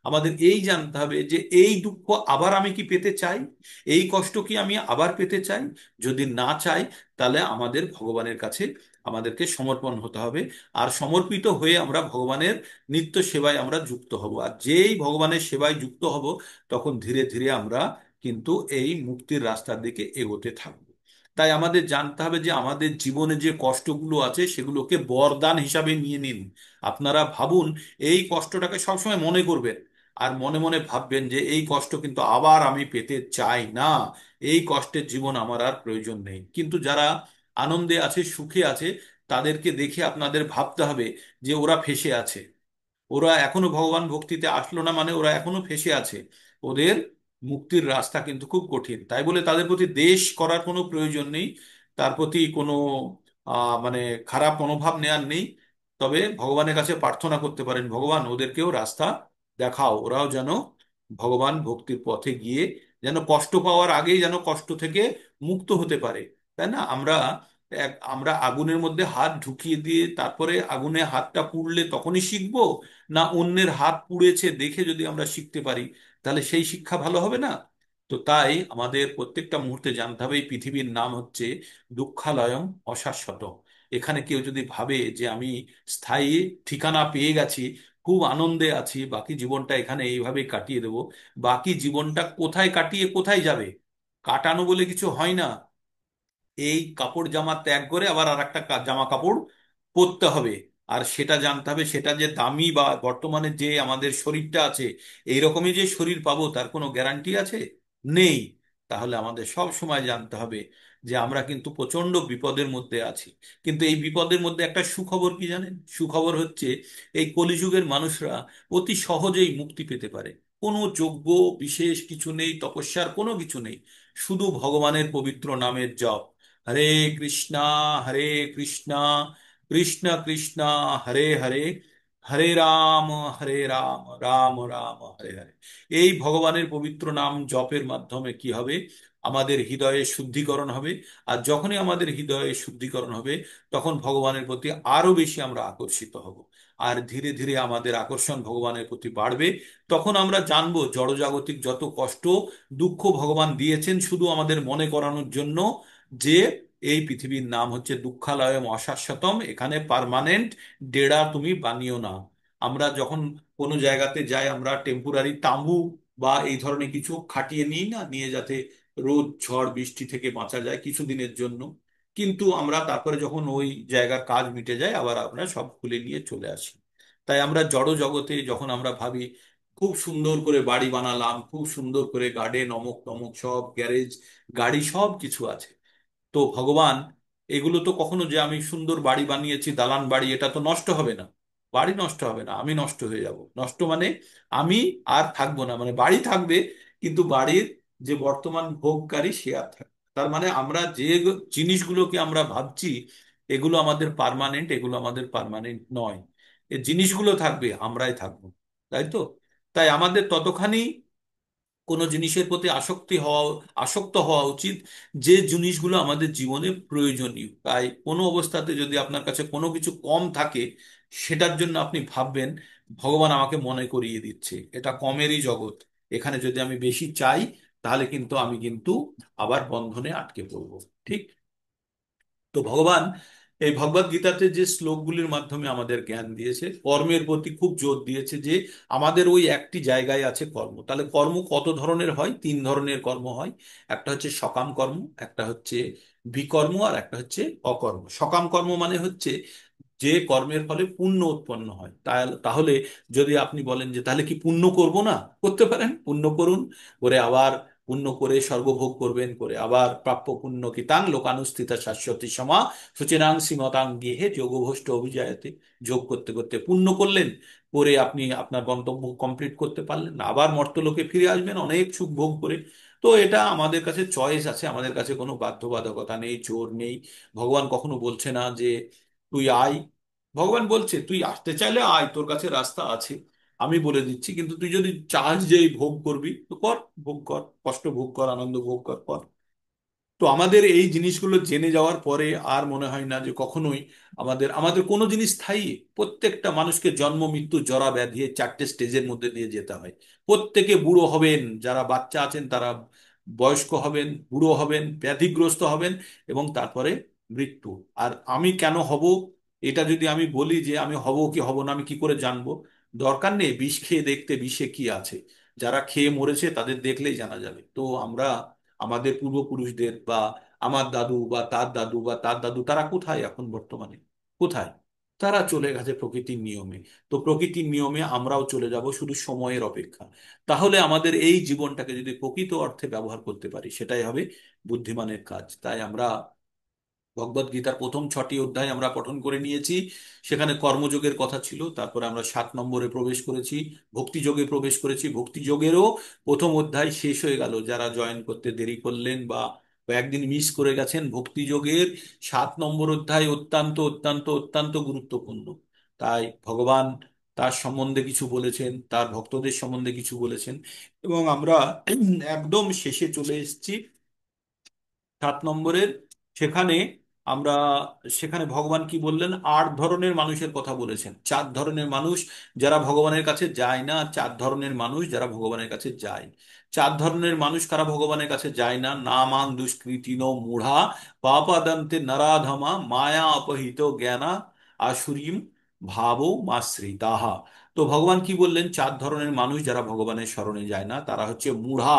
Speaker 1: আমাদের এই জানতে হবে যে এই দুঃখ আবার আমি কি পেতে চাই? এই কষ্ট কি আমি আবার পেতে চাই? যদি না চাই, তাহলে আমাদের ভগবানের কাছে আমাদেরকে সমর্পণ হতে হবে। আর সমর্পিত হয়ে আমরা ভগবানের নিত্য সেবায় আমরা যুক্ত হব। আর যেই ভগবানের সেবায় যুক্ত হব, তখন ধীরে ধীরে আমরা কিন্তু এই মুক্তির রাস্তার দিকে এগোতে থাকব। তাই আমাদের জানতে হবে যে আমাদের জীবনে যে কষ্টগুলো আছে, সেগুলোকে বরদান হিসাবে নিয়ে নিন। আপনারা ভাবুন, এই কষ্টটাকে সবসময় মনে করবেন, আর মনে মনে ভাববেন যে এই কষ্ট কিন্তু আবার আমি পেতে চাই না, এই কষ্টের জীবন আমার আর প্রয়োজন নেই। কিন্তু যারা আনন্দে আছে, সুখে আছে, তাদেরকে দেখে আপনাদের ভাবতে হবে যে ওরা ফেঁসে আছে, ওরা এখনো ভগবান ভক্তিতে আসলো না, মানে ওরা এখনো ফেঁসে আছে। ওদের মুক্তির রাস্তা কিন্তু খুব কঠিন। তাই বলে তাদের প্রতি দ্বেষ করার কোনো প্রয়োজন নেই, তার প্রতি কোনো মানে খারাপ মনোভাব নেওয়ার নেই। তবে ভগবানের কাছে প্রার্থনা করতে পারেন, ভগবান ওদেরকেও রাস্তা দেখাও, ওরাও যেন ভগবান ভক্তির পথে গিয়ে যেন কষ্ট পাওয়ার আগেই যেন কষ্ট থেকে মুক্ত হতে পারে। তাই না? আমরা আগুনের মধ্যে হাত ঢুকিয়ে দিয়ে তারপরে আগুনে হাতটা পুড়লে তখনই শিখবো, না অন্যের হাত পুড়েছে দেখে যদি আমরা শিখতে পারি, তাহলে সেই শিক্ষা ভালো হবে না? তো তাই আমাদের প্রত্যেকটা মুহূর্তে জানতে হবে এই পৃথিবীর নাম হচ্ছে দুঃখালয়ম অশাশ্বত। এখানে কেউ যদি ভাবে যে আমি স্থায়ী ঠিকানা পেয়ে গেছি, খুব আনন্দে আছি, বাকি জীবনটা এখানে এইভাবে কাটিয়ে দেব, বাকি জীবনটা কোথায় কাটিয়ে কোথায় যাবে? কাটানো বলে কিছু হয় না। এই কাপড় জামা ত্যাগ করে আবার আর একটা জামা কাপড় পরতে হবে। আর সেটা জানতে হবে, সেটা যে দামি, বা বর্তমানে যে আমাদের শরীরটা আছে, এইরকমই যে শরীর পাবো তার কোনো গ্যারান্টি আছে? নেই। তাহলে আমাদের সব সময় জানতে হবে যে আমরা কিন্তু প্রচন্ড বিপদের মধ্যে আছি। কিন্তু এই বিপদের মধ্যে একটা সুখবর কি জানেন? সুখবর হচ্ছে এই কলিযুগের মানুষরা অতি সহজেই মুক্তি পেতে পারে। কোনো যজ্ঞ বিশেষ কিছু নেই, তপস্যার কোনো কিছু নেই, শুধু ভগবানের পবিত্র নামের জপ। হরে কৃষ্ণা, হরে কৃষ্ণা, কৃষ্ণ কৃষ্ণ, হরে হরে, হরে রাম, হরে রাম, রাম রাম, হরে হরে। এই ভগবানের পবিত্র নাম জপের মাধ্যমে কি হবে? আমাদের হৃদয়ে শুদ্ধিকরণ হবে। আর যখনই আমাদের হৃদয়ে শুদ্ধিকরণ হবে, তখন ভগবানের প্রতি আরো বেশি আমরা আকর্ষিত হব। আর ধীরে ধীরে আমাদের আকর্ষণ ভগবানের প্রতি বাড়বে। তখন আমরা জানবো জড়জাগতিক যত কষ্ট দুঃখ ভগবান দিয়েছেন শুধু আমাদের মনে করানোর জন্য, যে এই পৃথিবীর নাম হচ্ছে দুঃখালয়ম অশাশ্বতম, এখানে পার্মানেন্ট ডেরা তুমি বানিও না। আমরা যখন কোনো জায়গাতে যাই, আমরা টেম্পোরারি তাঁবু বা এই ধরনের কিছু খাটিয়ে নিই না, নিয়ে যাতে রোদ ঝড় বৃষ্টি থেকে বাঁচা যায় কিছুদিনের জন্য। কিন্তু আমরা তারপরে যখন ওই জায়গার কাজ মিটে যায়, আবার আমরা সব খুলে নিয়ে চলে আসি। তাই আমরা জড় জগতে যখন আমরা ভাবি খুব সুন্দর করে বাড়ি বানালাম, খুব সুন্দর করে গার্ডেন, অমুক তমুক সব গ্যারেজ, গাড়ি সব কিছু আছে, তো ভগবান এগুলো তো কখনো যে আমি সুন্দর বাড়ি বানিয়েছি, দালান বাড়ি, এটা তো নষ্ট হবে না। বাড়ি নষ্ট হবে না, আমি নষ্ট হয়ে যাব। নষ্ট মানে আমি আর থাকবো না, মানে বাড়ি থাকবে কিন্তু বাড়ির যে বর্তমান ভোগকারী সে আর থাকবে না। তার মানে আমরা যে জিনিসগুলোকে আমরা ভাবছি এগুলো আমাদের পার্মানেন্ট, এগুলো আমাদের পার্মানেন্ট নয়। এই জিনিসগুলো থাকবে, আমরাই থাকবো। তাই তো? তাই আমাদের ততখানি কোনো জিনিসের প্রতি আসক্ত হওয়া উচিত যে জিনিসগুলো আমাদের জীবনে প্রয়োজনীয়। তাই কোনো অবস্থাতে যদি আপনার কাছে কোনো কিছু কম থাকে, সেটার জন্য আপনি ভাববেন ভগবান আমাকে মনে করিয়ে দিচ্ছে এটা কমেরই জগৎ। এখানে যদি আমি বেশি চাই তাহলে কিন্তু আমি কিন্তু আবার বন্ধনে আটকে পড়বো। ঠিক? তো ভগবান এই ভগবদ গীতাতে যে শ্লোকগুলির মাধ্যমে আমাদের জ্ঞান দিয়েছে, কর্মের প্রতি খুব জোর দিয়েছে যে আমাদের ওই একটি জায়গায় আছে কর্ম। তাহলে কর্ম কত ধরনের হয়? তিন ধরনের কর্ম হয়। একটা হচ্ছে সকাম কর্ম, একটা হচ্ছে বিকর্ম, আর একটা হচ্ছে অকর্ম। সকাম কর্ম মানে হচ্ছে যে কর্মের ফলে পুণ্য উৎপন্ন হয়। তাহলে যদি আপনি বলেন যে তাহলে কি পুণ্য করব না, করতে পারেন, পুণ্য করুন। করে আবার পুণ্য করে স্বর্গভোগ করবেন, করে আবার প্রাপ্য পুণ্য কিতাং লোকানুস্থিতা শাশ্বতী সমা সুচিরাং শ্রীমতাং গেহে যোগভ্রষ্ট অভিজায়তে। যোগ করতে করতে পুণ্য করলেন, করে আপনি আপনার গন্তব্য কমপ্লিট করতে পারলেন না, আবার মর্ত্যলোকে ফিরে আসবেন অনেক সুখ ভোগ করে। তো এটা আমাদের কাছে চয়েস আছে, আমাদের কাছে কোনো বাধ্যবাধকতা নেই, জোর নেই। ভগবান কখনো বলছে না যে তুই আয়। ভগবান বলছে তুই আসতে চাইলে আয়, তোর কাছে রাস্তা আছে, আমি বলে দিচ্ছি। কিন্তু তুই যদি চাস যে এই ভোগ করবি তো কর, ভোগ কর, কষ্ট ভোগ কর, আনন্দ ভোগ কর, কর। তো আমাদের এই জিনিসগুলো জেনে যাওয়ার পরে আর মনে হয় না যে কখনোই আমাদের আমাদের কোনো জিনিস স্থায়ী। প্রত্যেকটা মানুষকে জন্ম মৃত্যু জরা ব্যাধি এই চারটে স্টেজের মধ্যে দিয়ে যেতে হয়। প্রত্যেকে বুড়ো হবেন, যারা বাচ্চা আছেন তারা বয়স্ক হবেন, বুড়ো হবেন, ব্যাধিগ্রস্ত হবেন, এবং তারপরে মৃত্যু। আর আমি কেন হব, এটা যদি আমি বলি যে আমি হব কি হব না আমি কি করে জানবো? দরকার নেই, বিষ খেয়ে দেখতে বিষে কি আছে। যারা খেয়ে মরেছে তাদের দেখলেই জানা যাবে। তো আমরা আমাদের পূর্বপুরুষদের বা আমার দাদু বা তার দাদু বা তার দাদু তারা কোথায় এখন বর্তমানে? কোথায়? তারা চলে গেছে প্রকৃতির নিয়মে। তো প্রকৃতির নিয়মে আমরাও চলে যাব, শুধু সময়ের অপেক্ষা। তাহলে আমাদের এই জীবনটাকে যদি প্রকৃত অর্থে ব্যবহার করতে পারি সেটাই হবে বুদ্ধিমানের কাজ। তাই আমরা ভগবদ গীতার প্রথম 6টি অধ্যায় আমরা পঠন করে নিয়েছি। সেখানে কর্মযোগের কথা ছিল, তারপরে আমরা 7 নম্বরে প্রবেশ করেছি, ভক্তিযোগে প্রবেশ করেছি। ভক্তিযোগেরও প্রথম অধ্যায় শেষ হয়ে গেল, যারা জয়েন করতে দেরি করলেন বা কয়েকদিন মিস করে গেছেন। ভক্তিযোগের 7 নম্বর অধ্যায় অত্যন্ত অত্যন্ত অত্যন্ত গুরুত্বপূর্ণ। তাই ভগবান তার সম্বন্ধে কিছু বলেছেন, তার ভক্তদের সম্বন্ধে কিছু বলেছেন, এবং আমরা একদম শেষে চলে এসেছি 7 নম্বরের। সেখানে আমরা সেখানে ভগবান কি বললেন, 8 ধরনের মানুষের কথা বলেছেন। 4 ধরনের মানুষ যারা ভগবানের কাছে যায় না, আর 4 ধরনের মানুষ যারা ভগবানের কাছে যায়। 4 ধরনের মানুষ কারা ভগবানের কাছে যায় না? নামান দুষ্কৃতিনো মূঢ়া পাপাদন্তে নরাধমা মায়া অপহৃত জ্ঞানা আসুরিম ভাবো মাশ্রিতাহা। তো ভগবান কি বললেন? 4 ধরনের মানুষ যারা ভগবানের শরণে যায় না তারা হচ্ছে মূঢ়া,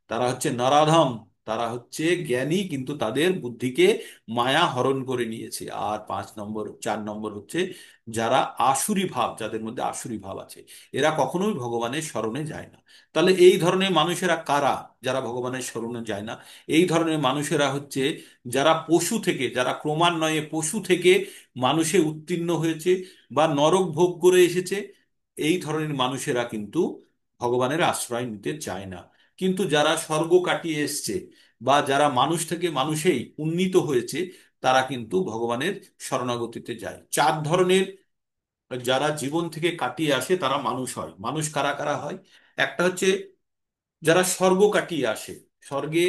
Speaker 1: তারা হচ্ছে নরাধম, তারা হচ্ছে জ্ঞানী কিন্তু তাদের বুদ্ধিকে মায়া হরণ করে নিয়েছে। আর 5 নম্বর 4 নম্বর হচ্ছে যারা আসুরি ভাব, যাদের মধ্যে আসুরি ভাব আছে, এরা কখনোই ভগবানের শরণে যায় না। তাহলে এই ধরনের মানুষেরা কারা যারা ভগবানের শরণে যায় না? এই ধরনের মানুষেরা হচ্ছে যারা পশু থেকে, যারা ক্রমান্বয়ে পশু থেকে মানুষে উত্তীর্ণ হয়েছে বা নরক ভোগ করে এসেছে। এই ধরনের মানুষেরা কিন্তু ভগবানের আশ্রয় নিতে চায় না। কিন্তু যারা স্বর্গ কাটিয়ে এসছে বা যারা মানুষ থেকে মানুষেই উন্নীত হয়েছে, তারা কিন্তু ভগবানের শরণাগতিতে যায়। 4 ধরনের যারা জীবন থেকে কাটিয়ে আসে তারা মানুষ হয়। মানুষ কারা কারা হয়? একটা হচ্ছে যারা স্বর্গ কাটিয়ে আসে, স্বর্গে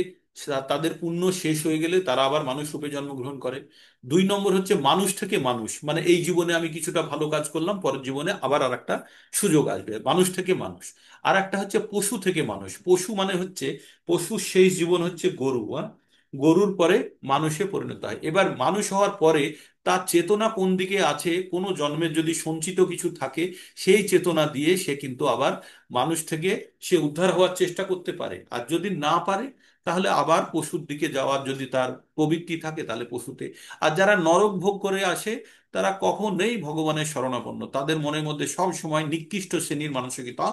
Speaker 1: তাদের পুণ্য শেষ হয়ে গেলে তারা আবার মানুষ রূপে জন্মগ্রহণ করে। 2 নম্বর হচ্ছে মানুষ থেকে মানুষ, মানে এই জীবনে আমি কিছুটা ভালো কাজ করলাম, পরের জীবনে আবার আর একটা সুযোগ আসবে, মানুষ থেকে মানুষ। আর একটা হচ্ছে পশু থেকে মানুষ। পশু মানে হচ্ছে পশুর শেষ জীবন হচ্ছে গরু, হ্যাঁ? গরুর পরে মানুষে পরিণত হয়। এবার মানুষ হওয়ার পরে তার চেতনা কোন দিকে আছে, কোনো জন্মের যদি সঞ্চিত কিছু থাকে, সেই চেতনা দিয়ে সে কিন্তু আবার মানুষ থেকে সে উদ্ধার হওয়ার চেষ্টা করতে পারে। আর যদি না পারে তাহলে আবার পশুর দিকে যাওয়ার যদি তার প্রবৃত্তি থাকে তাহলে পশুতে। আর যারা নরক ভোগ করে আসে তারা কখনোই ভগবানের শরণাপন্ন, তাদের মনের মধ্যে সব সময় নিকৃষ্ট শ্রেণীর মানসিকতা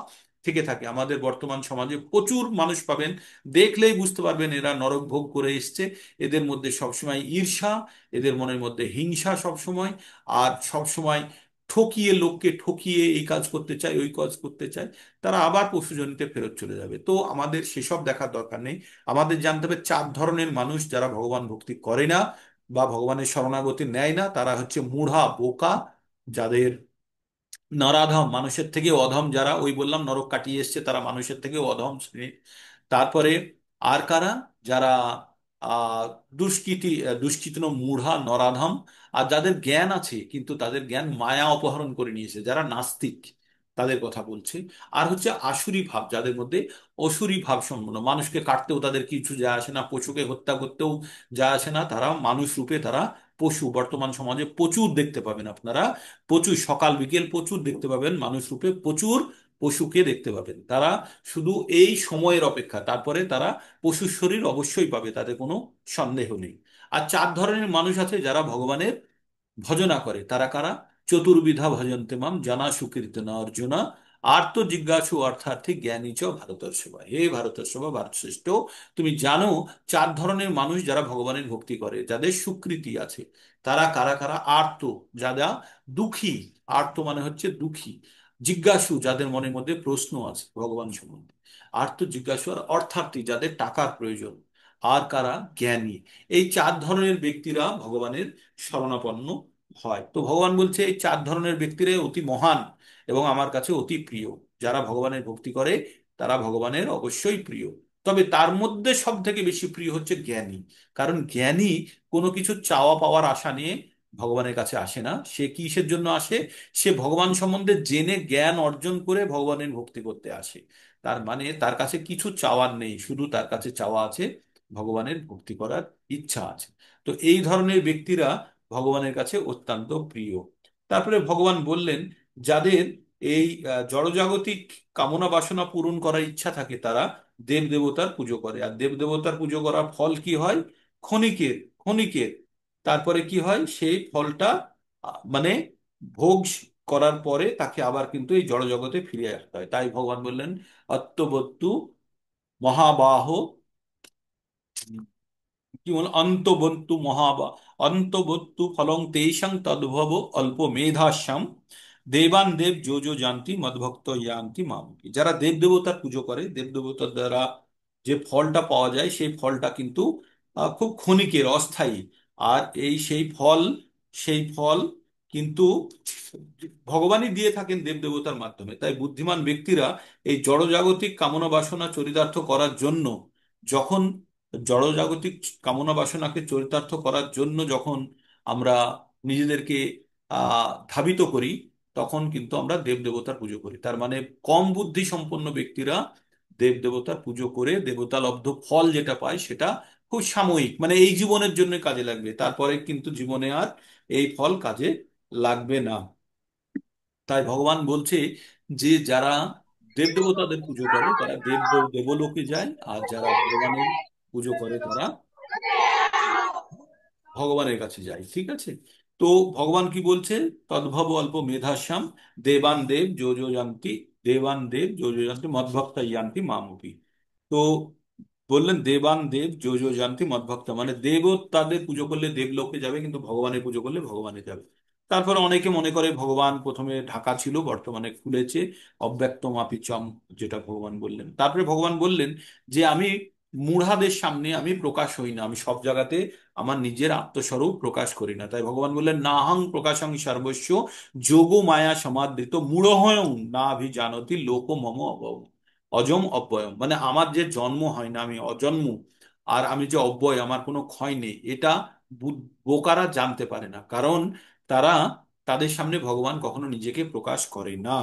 Speaker 1: থেকে থাকে। আমাদের বর্তমান সমাজে প্রচুর মানুষ পাবেন, দেখলেই বুঝতে পারবেন এরা নরক ভোগ করে এসছে। এদের মধ্যে সবসময় ঈর্ষা, এদের মনের মধ্যে হিংসা সবসময়, আর সবসময় ঠকিয়ে, লোককে ঠকিয়ে এই কাজ করতে চায়, ওই কাজ করতে চায়, তারা আবার পশুজনিতে ফেরত চলে যাবে। তো আমাদের সেসব দেখার দরকার নেই। আমাদের জানতে হবে 4 ধরনের মানুষ যারা ভগবান ভক্তি করে না বা ভগবানের শরণাগতি নেয় না। তারা হচ্ছে মূঢ়া, বোকা, যাদের নরাধম, মানুষের থেকে অধম, যারা ওই বললাম নরক কাটিয়ে এসছে, তারা মানুষের থেকে অধম শ্রেণীর। তারপরে আর কারা, যারা আহ দুষ্কৃতী মূঢ়া, নরাধম, আর যাদের জ্ঞান আছে কিন্তু তাদের জ্ঞান মায়া অপহরণ করে নিয়েছে, যারা নাস্তিক, তাদের কথা বলছে। আর হচ্ছে আসুরি ভাব, যাদের মধ্যে অসুরি ভাব সম্পন্ন, মানুষকে কাটতেও তাদের কিছু যায় আসে না, পশুকে হত্যা করতেও যায় আসে না, তারা মানুষ রূপে তারা পশু। বর্তমান সমাজে প্রচুর দেখতে পাবেন আপনারা, প্রচুর সকাল বিকেল প্রচুর দেখতে পাবেন মানুষ রূপে প্রচুর পশুকে দেখতে পাবেন। তারা শুধু এই সময়ের অপেক্ষা, তারপরে তারা পশুর শরীর অবশ্যই পাবে, তাতে কোনো সন্দেহ নেই। আর 4 ধরনের মানুষ আছে যারা ভগবানের ভজনা করে। তারা কারা? চতুর্বিধা ভজন্তে মাম জানা সুকীর্তন অর্জুনা, আর্ত জিজ্ঞাসু অর্থার্থী জ্ঞানী চ ভারতর্ষভা। হে ভারতর্ষভা, ভারত শ্রেষ্ঠ, তুমি জানো 4 ধরনের মানুষ যারা ভগবানের ভক্তি করে, যাদের সুকৃতি আছে। তারা কারা কারা? আর্ত, যারা দুঃখী, আর্ত মানে হচ্ছে দুঃখী। জিজ্ঞাসু, যাদের মনের মধ্যে প্রশ্ন আছে ভগবান সম্বন্ধে। আর্ত, জিজ্ঞাসু, আর অর্থার্থী, যাদের টাকার প্রয়োজন। আর কারা? জ্ঞানী। এই 4 ধরনের ব্যক্তিরা ভগবানের শরণাপন্ন হয়। তো ভগবান বলছে এই 4 ধরনের ব্যক্তিরাই অতি মহান এবং আমার কাছে অতি প্রিয়। যারা ভগবানের ভক্তি করে তারা ভগবানের অবশ্যই প্রিয়। তবে তার মধ্যে সব থেকে বেশি প্রিয় হচ্ছে জ্ঞানী। কারণ জ্ঞানী কোনো কিছু চাওয়া পাওয়ার আশা নিয়ে ভগবানের কাছে আসে না। সে কিসের জন্য আসে? সে ভগবান সম্বন্ধে জেনে জ্ঞান অর্জন করে ভগবানের ভক্তি করতে আসে। তার মানে তার কাছে কিছু চাওয়ার নেই, শুধু তার কাছে চাওয়া আছে ভগবানের ভক্তি করার ইচ্ছা আছে। তো এই ধরনের ব্যক্তিরা ভগবানের কাছে অত্যন্ত প্রিয়। তারপরে ভগবান বললেন, যাদের এই জড়জাগতিক কামনা বাসনা পূরণ করার ইচ্ছা থাকে তারা দেব দেবতার পুজো করে। আর দেব দেবতার পুজো করার ফল কি হয়? ক্ষণিকের, ক্ষণিকের। তারপরে কি হয়? সেই ফলটা মানে ভোগ করার পরে তাকে আবার কিন্তু এই জড়জগতে ফিরে আসতে হয়। তাই ভগবান বললেন, অত্তবত্তু মহাবাহ, কি বল, অন্তবন্তু মহাবা, অন্তবন্তু ফলং তেষাং তদ্ভব অল্প মেধাস্যাম, দেবান দেব যো যো যান্তি মদ্ভক্ত ইয়ান্তি মামকি। যারা দেব দেবতার পুজো করে, দেব দেবতার দ্বারা যে ফলটা পাওয়া যায় সেই ফলটা কিন্তু খুব ক্ষণিকের, অস্থায়ী। আর সেই ফল কিন্তু ভগবানই দিয়ে থাকেন দেব দেবতার মাধ্যমে। তাই বুদ্ধিমান ব্যক্তিরা এই জড়জাগতিক কামনা বাসনা চরিতার্থ করার জন্য, যখন জড়জাগতিক কামনা বাসনাকে চরিতার্থ করার জন্য যখন আমরা নিজেদেরকে ধাবিত করি, তখন কিন্তু আমরা দেব দেবতার পুজো করি। তার মানে কম বুদ্ধি সম্পন্ন ব্যক্তিরা দেব দেবতার পুজো করে দেবতা লব্ধ ফল যেটা পায় সেটা খুব সাময়িক, মানে এই জীবনের জন্য কাজে লাগবে, তারপরে কিন্তু জীবনে আর এই ফল কাজে লাগবে না। তাই ভগবান বলছে যে যারা দেব দেবতাদের পুজো করে তারা দেবলোকে যায়, আর যারা ভগবানের পুজো করে তারা ভগবানের কাছে যাই। ঠিক আছে? তো ভগবান কি বলছে? তদ্ভব অল্প মেধাস্যাম, দেবান দেব যো যো যান্তি, দেবান দেব যো যো যান্তি মদ্ভক্তা ইয়ান্তি মামপি। তো বললেন দেবান দেব যো যো যান্তি মদ্ভক্তা, মানে দেবতাদের পুজো করলে দেবলোকে যাবে, কিন্তু ভগবানের পুজো করলে ভগবানে যাবে। তারপরে অনেকে মনে করে ভগবান প্রথমে ঢাকা ছিল, বর্তমানে খুলেছে, অব্যক্তম আপিচম, যেটা ভগবান বললেন। তারপরে ভগবান বললেন যে আমি মূঢ়াদের সামনে আমি প্রকাশ হই না, আমি সব জায়গাতে আমার নিজের আত্মস্বরূপ প্রকাশ করি না। তাই ভগবান বললেন, নাহং প্রকাশং সর্বস্ব যোগ মায়া সমাদৃত মূঢ়হং না অভিজানতি লোক মম অভয়, অজম অব্যয়ম। মানে আমার যে জন্ম হয় না, আমি অজন্ম, আর আমি যে অব্যয়, আমার কোনো ক্ষয় নেই, এটা বোকারা জানতে পারে না, কারণ তারা, তাদের সামনে ভগবান কখনো নিজেকে প্রকাশ করে না।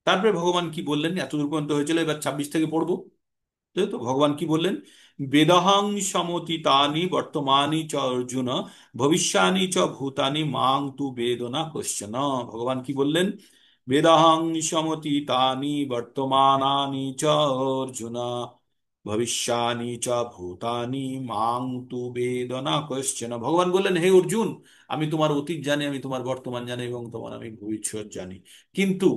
Speaker 1: তারপরে ভগবান কি বললেন? এতদূর পর্যন্ত হয়েছিল, এবার 26 থেকে পড়বো। তাই তো ভগবান কি বললেন? বেদহং সমতীতানি বর্তমানি চ অর্জুন, ভবিষ্যানি চ ভূতানি মাং তু বেদনা কশ্চন। ভগবান কি বললেন? বেদহং সমতীতানি বর্তমানানি চ অর্জুন, ভবিষ্যানি চ ভূতানি মাং তু বেদনা কশ্চন। ভগবান বললেন, হে অর্জুন, আমি তোমার অতীত জানি, আমি তোমার বর্তমান জানি এবং তোমার আমি ভবিষ্যৎ জানি। কিন্তু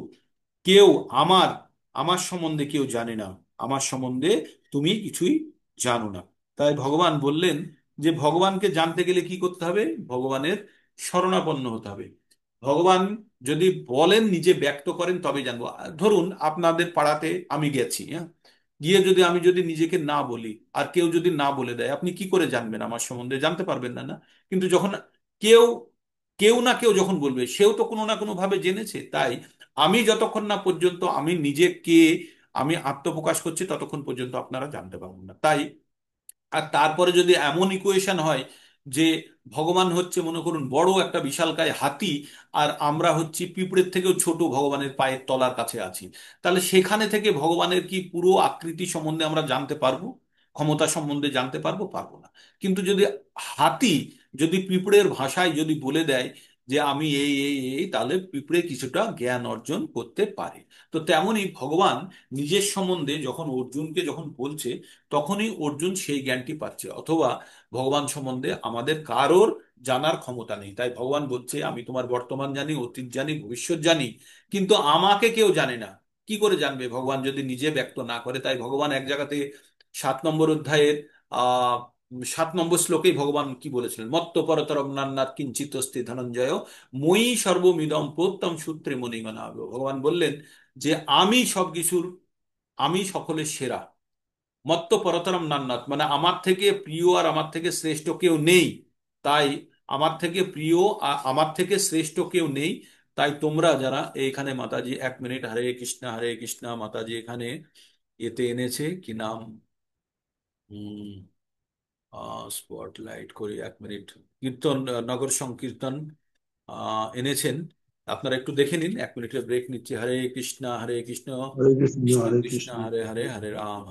Speaker 1: কেউ আমার আমার সম্বন্ধে কেউ জানে না, আমার সম্বন্ধে তুমি কিছুই জানো না। তাই ভগবান বললেন যে ভগবানকে জানতে গেলে কি করতে হবে, ভগবানের শরণাপন্ন হতে হবে। ভগবান যদি বলেন, নিজে ব্যক্ত করেন, তবে জানবো। ধরুন আপনাদের পাড়াতে আমি গেছি, হ্যাঁ, গিয়ে যদি আমি যদি নিজেকে না বলি, আর কেউ যদি না বলে দেয়, আপনি কি করে জানবেন আমার সম্বন্ধে? জানতে পারবেন না, না? কিন্তু যখন কেউ কেউ না কেউ যখন বলবে, সেও তো কোনো না কোনো ভাবে জেনেছে। তাই আমি যতক্ষণ না পর্যন্ত আমি নিজেকে আমি আত্মপ্রকাশ করছি, ততক্ষণ পর্যন্ত আপনারা জানতে পারবেন না। তাই আর তারপরে যদি এমন ইকুয়েশন হয় যে ভগবান হচ্ছে, মনে করুন, বড় একটা বিশালকায় হাতি, আর আমরা হচ্ছি পিঁপড়ের থেকেও ছোট, ভগবানের পায়ের তলার কাছে আছি, তাহলে সেখানে থেকে ভগবানের কি পুরো আকৃতি সম্বন্ধে আমরা জানতে পারবো? ক্ষমতা সম্বন্ধে জানতে পারবো? পারবো না। কিন্তু যদি হাতি যদি পিঁপড়ের ভাষায় যদি বলে দেয় যে আমি এই এই এই, তাহলে পিঁপড়ে কিছুটা জ্ঞান অর্জন করতে পারে। তো তেমনি ভগবান নিজের সম্বন্ধে যখন অর্জুনকে যখন বলছে, তখনই অর্জুন সেই জ্ঞানটি পাচ্ছে। অথবা ভগবান সম্বন্ধে আমাদের কারোর জানার ক্ষমতা নেই। তাই ভগবান বলছে আমি তোমার বর্তমান জানি, অতীত জানি, ভবিষ্যৎ জানি, কিন্তু আমাকে কেউ জানে না। কি করে জানবে ভগবান যদি নিজে ব্যক্ত না করে? তাই ভগবান এক জায়গাতে 7 নম্বর অধ্যায়ের আহ 7 নম্বর শ্লোকেই ভগবান কি বলেছিলেন, মত্ত পরতরম নান্নাৎ কিঞ্চিত অস্তি ধনঞ্জয় মই সর্বমিদম প্রত্যম সূত্রে মণিগণা। ভগবান বললেন যে আমি সবকিছুর, আমি সকলের সেরা। মত্ত পরতরম নান্নাত, মানে আমার থেকে প্রিয় আর আমার থেকে শ্রেষ্ঠ কেউ নেই। তাই আমার থেকে প্রিয় আর আমার থেকে শ্রেষ্ঠ কেউ নেই। তাই তোমরা যারা এইখানে, মাতাজি 1 মিনিট, হরে কৃষ্ণ মাতাজি এখানে এতে এনেছে কি নাম, স্পটলাইট করি 1 মিনিট, কীর্তন, নগর সংকীর্তন এনেছেন। আপনারা একটু দেখে নিন, 1 মিনিটের ব্রেক নিচ্ছি। হরে কৃষ্ণ
Speaker 3: হরে কৃষ্ণ
Speaker 1: কৃষ্ণ
Speaker 3: হরে
Speaker 1: কৃষ্ণ
Speaker 3: কৃষ্ণ
Speaker 1: হরে হরে, হরে রাম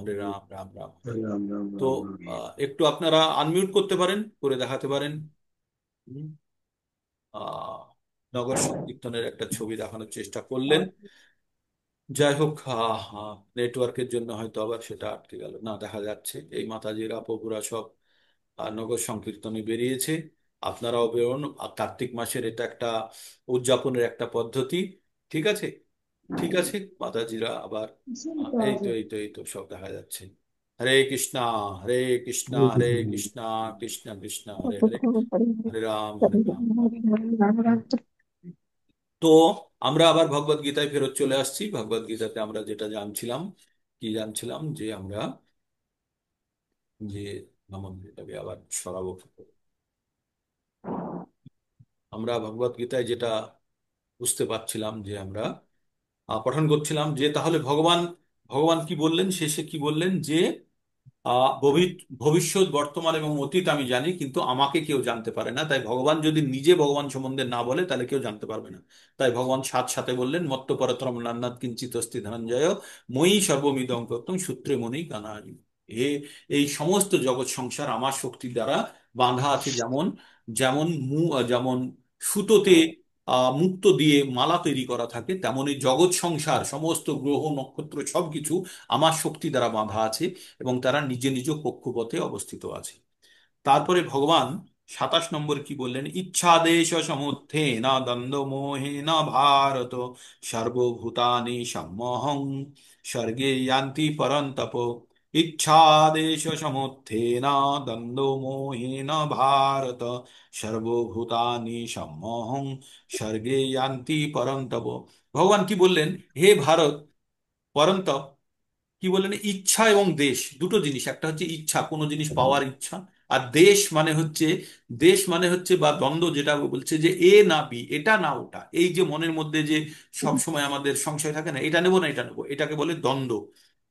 Speaker 1: রাম রাম হরে।
Speaker 3: হরে রাম রাম
Speaker 1: তো
Speaker 3: রাম রাম রাম।
Speaker 1: একটু আপনারা আনমিউট করতে পারেন, করে দেখাতে পারেন। হুম, আহ, নগর সংকীর্তনের একটা ছবি দেখানোর চেষ্টা করলেন। যাই হোক, নেটওয়ার্কের জন্য হয়তো আবার সেটা আটকে গেল, না দেখা যাচ্ছে। এই মাতাজিরা প্রভুরা সব নগর সংকীর্তনে বেরিয়েছে। আপনারাও বেরোন। আর কার্তিক মাসের এটা একটা উদযাপনের একটা পদ্ধতি। ঠিক আছে, ঠিক আছে। মাতাজিরা আবার এই তো সব দেখা যাচ্ছে। হরে কৃষ্ণা, হরে কৃষ্ণা,
Speaker 3: হরে
Speaker 1: হরে
Speaker 3: কৃষ্ণ
Speaker 1: কৃষ্ণা, কৃষ্ণ কৃষ্ণ হরে হরে, হরে রাম হরে রাম। তো আমরা আবার ভগবত গীতায় ফেরত চলে আসছি। ভগবত গীতাতে আমরা যেটা জানছিলাম, কি জানছিলাম, যে আমরা যে নামক এটাকে আবার সরাবো। আমরা ভগবত গীতায় যেটা বুঝতে পারছিলাম, যে আমরা পঠন করছিলাম, যে তাহলে ভগবান ভগবান কি বললেন, শেষে কি বললেন, যে ভবিষ্যৎ, বর্তমান এবং অতীত আমি জানি, কিন্তু আমাকে কেউ জানতে পারে না। তাই ভগবান যদি নিজে ভগবান সম্বন্ধে না বলে, তাহলে কেউ জানতে পারবে না। তাই ভগবান সাথে বললেন, মত্ত পরতরম নান্নাৎ কিঞ্চিত অস্তি ধনঞ্জয় মই সর্বমিদং তত্ত্বং সূত্রে মনি কানায়। এ এই সমস্ত জগৎ সংসার আমার শক্তি দ্বারা বাঁধা আছে। যেমন যেমন যেমন সুতোতে মুক্তো দিয়ে মালা তৈরি করা থাকে, তেমনি জগৎ সংসার, সমস্ত গ্রহ নক্ষত্র সবকিছু আমার শক্তি দ্বারা বাঁধা আছে, এবং তারা নিজ নিজ কক্ষপথে অবস্থিত আছে। তারপরে ভগবান 27 নম্বর কি বললেন, ইচ্ছাদেশ সমুত্থেন দ্বন্দ্ব মোহেন ভারত সর্বভূতানি সম্মোহং স্বর্গে ইয়ান্তি পরন্তপ। ইচ্ছাদেশ সমুত্থেন দ্বন্দ্ব মোহেন ভারত সর্বভূতানি সম্মোহং স্বর্গে ইয়ান্তি পরন্তপ। ভগবান কি বললেন, হে ভারত, পরন্তপ কি বললেন, ইচ্ছা এবং দেশ দুটো জিনিস। একটা হচ্ছে ইচ্ছা, কোনো জিনিস পাওয়ার ইচ্ছা। আর দেশ মানে হচ্ছে বা দ্বন্দ্ব, যেটা বলছে যে এ না বি, এটা না ওটা, এই যে মনের মধ্যে যে সব সময় আমাদের সংশয় থাকে না, এটা নেবো না এটা নেবো, এটাকে বলে দ্বন্দ্ব।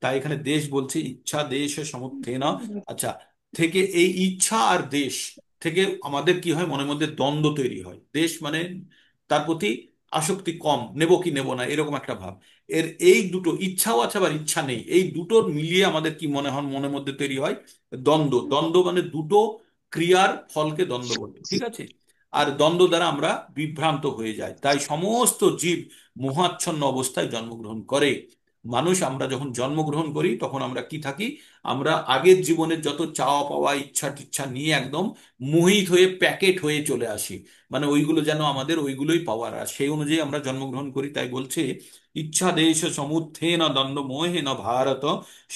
Speaker 1: তাই এখানে দেশ বলছে, ইচ্ছা দেশ সমুত্থে না। আচ্ছা, থেকে এই ইচ্ছা আর দেশ থেকে আমাদের কি হয়, মনের মধ্যে দ্বন্দ্ব তৈরি হয়। দেশ মানে তার প্রতি আসক্তি কম, নেব কি নেব না, এরকম একটা ভাব। এই দুটো ইচ্ছাও আছে, আবার ইচ্ছা নেই, এই দুটোর মিলিয়ে আমাদের কি মনে হয়, মনের মধ্যে তৈরি হয় দ্বন্দ্ব। দ্বন্দ্ব মানে দুটো ক্রিয়ার ফলকে দ্বন্দ্ব বলে, ঠিক আছে? আর দ্বন্দ্ব দ্বারা আমরা বিভ্রান্ত হয়ে যাই। তাই সমস্ত জীব মোহাচ্ছন্ন অবস্থায় জন্মগ্রহণ করে। মানুষ আমরা যখন জন্মগ্রহণ করি তখন আমরা কি থাকি, আমরা আগের জীবনের যত চাওয়া পাওয়া ইচ্ছা টিচ্ছা নিয়ে একদম মোহিত হয়ে প্যাকেট হয়ে চলে আসি, মানে ওইগুলো যেন আমাদের ওইগুলোই পাওয়ার, আর সেই অনুযায়ী আমরা জন্মগ্রহণ করি। তাই বলছে ইচ্ছা দেশ সমুত্থেন দ্বন্দ্ব মোহেন ভারত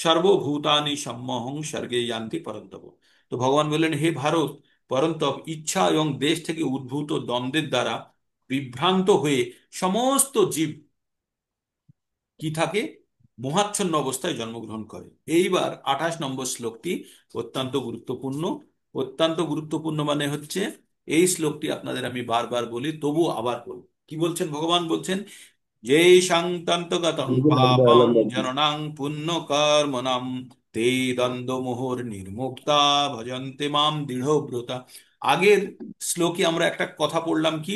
Speaker 1: সর্বভূতানি সম্মোহং স্বর্গে ইয়ান্তি পরন্তপ। তো ভগবান বললেন, হে ভারত, পরন্তপ ইচ্ছা এবং দেশ থেকে উদ্ভূত দ্বন্দ্বের দ্বারা বিভ্রান্ত হয়ে সমস্ত জীব কি থাকে, মোহাচ্ছন্ন অবস্থায় জন্মগ্রহণ করে। এইবার 28 নম্বর শ্লোকটি অত্যন্ত গুরুত্বপূর্ণ। অত্যন্ত গুরুত্বপূর্ণ মানে হচ্ছে, এই শ্লোকটি আপনাদের আমি বারবার বলি, তবু আবার বলি। কি বলছেন ভগবান? বলছেন, যেষাং তন্তগতং পাপং জননাং পুণ্য কর্মণাম তে দ্বন্দ্ব মোহর নির্মুক্তা ভজন্তে মাম দৃঢ়ব্রতা। আগের শ্লোকে আমরা একটা কথা পড়লাম কি,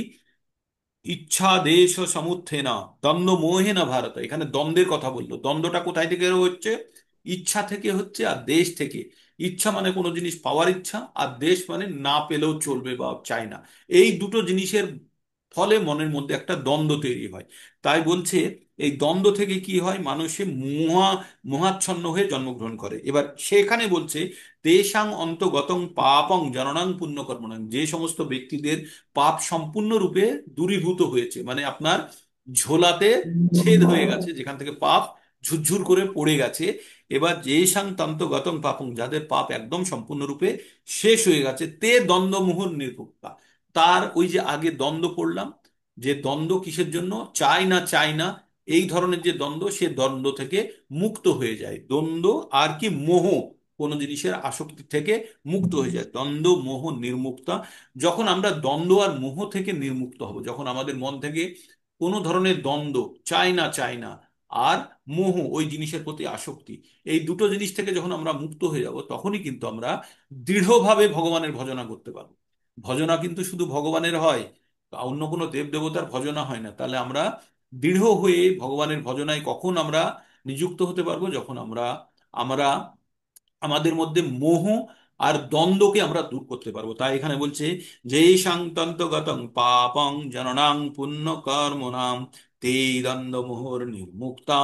Speaker 1: ইচ্ছা দেশ সমুত্থে না দ্বন্দ্ব মোহে না ভারত। এখানে দ্বন্দ্বের কথা বললো। দ্বন্দ্বটা কোথায় থেকে হচ্ছে? ইচ্ছা থেকে হচ্ছে, আর দেশ থেকে। ইচ্ছা মানে কোনো জিনিস পাওয়ার ইচ্ছা, আর দেশ মানে না পেলেও চলবে বা চাই না। এই দুটো জিনিসের ফলে মনের মধ্যে একটা দ্বন্দ্ব তৈরি হয়। তাই বলছে, এই দ্বন্দ্ব থেকে কি হয়, মানুষে মোহাচ্ছন্ন হয়ে জন্মগ্রহণ করে। এবার সেখানে বলছে, তেষাং অন্তগতং পাপং জননাং পুণ্যকর্মণাং, যে সমস্ত ব্যক্তিদের পাপ সম্পূর্ণরূপে দূরীভূত হয়েছে, মানে আপনার ঝোলাতে ছেদ হয়ে গেছে, যেখান থেকে পাপ ঝুরঝুর করে পড়ে গেছে। এবার যে সাং তন্ত গতং পাপং, যাদের পাপ একদম সম্পূর্ণরূপে শেষ হয়ে গেছে, তে দ্বন্দ্ব মুহুর নির্মুক্তা। তার ওই যে আগে দ্বন্দ্ব পড়লাম, যে দ্বন্দ্ব কিসের জন্য, চাই না চাই না, এই ধরনের যে দ্বন্দ্ব, সে দ্বন্দ্ব থেকে মুক্ত হয়ে যায়। দ্বন্দ্ব আর কি, মোহ, কোন জিনিসের আসক্তি থেকে মুক্ত হয়ে যায়, দ্বন্দ্ব মোহ নির্মুক্তা। যখন আমরা দ্বন্দ্ব আর মোহ থেকে নির্মুক্ত হব, যখন আমাদের মন থেকে কোনো ধরনের দ্বন্দ্ব, চাই না চাই না, আর মোহ ওই জিনিসের প্রতি আসক্তি, এই দুটো জিনিস থেকে যখন আমরা মুক্ত হয়ে যাব, তখনই কিন্তু আমরা দৃঢ়ভাবে ভগবানের ভজনা করতে পারবো। ভজনা কিন্তু শুধু ভগবানের হয়, অন্য কোনো দেব দেবতার ভজনা হয় না। তাহলে আমরা দৃঢ় হয়ে ভগবানের ভজনায় কখন আমরা নিযুক্ত হতে পারবো, যখন আমরা আমরা আমাদের মধ্যে মোহ আর দ্বন্দ্বকে আমরা দূর করতে পারবো। তাই এখানে বলছে, যেই সাংতন্তগতং পাপং জননাং পুণ্য কর্মণাম তে দ্বন্দ্ব মোহর নির্মুক্তা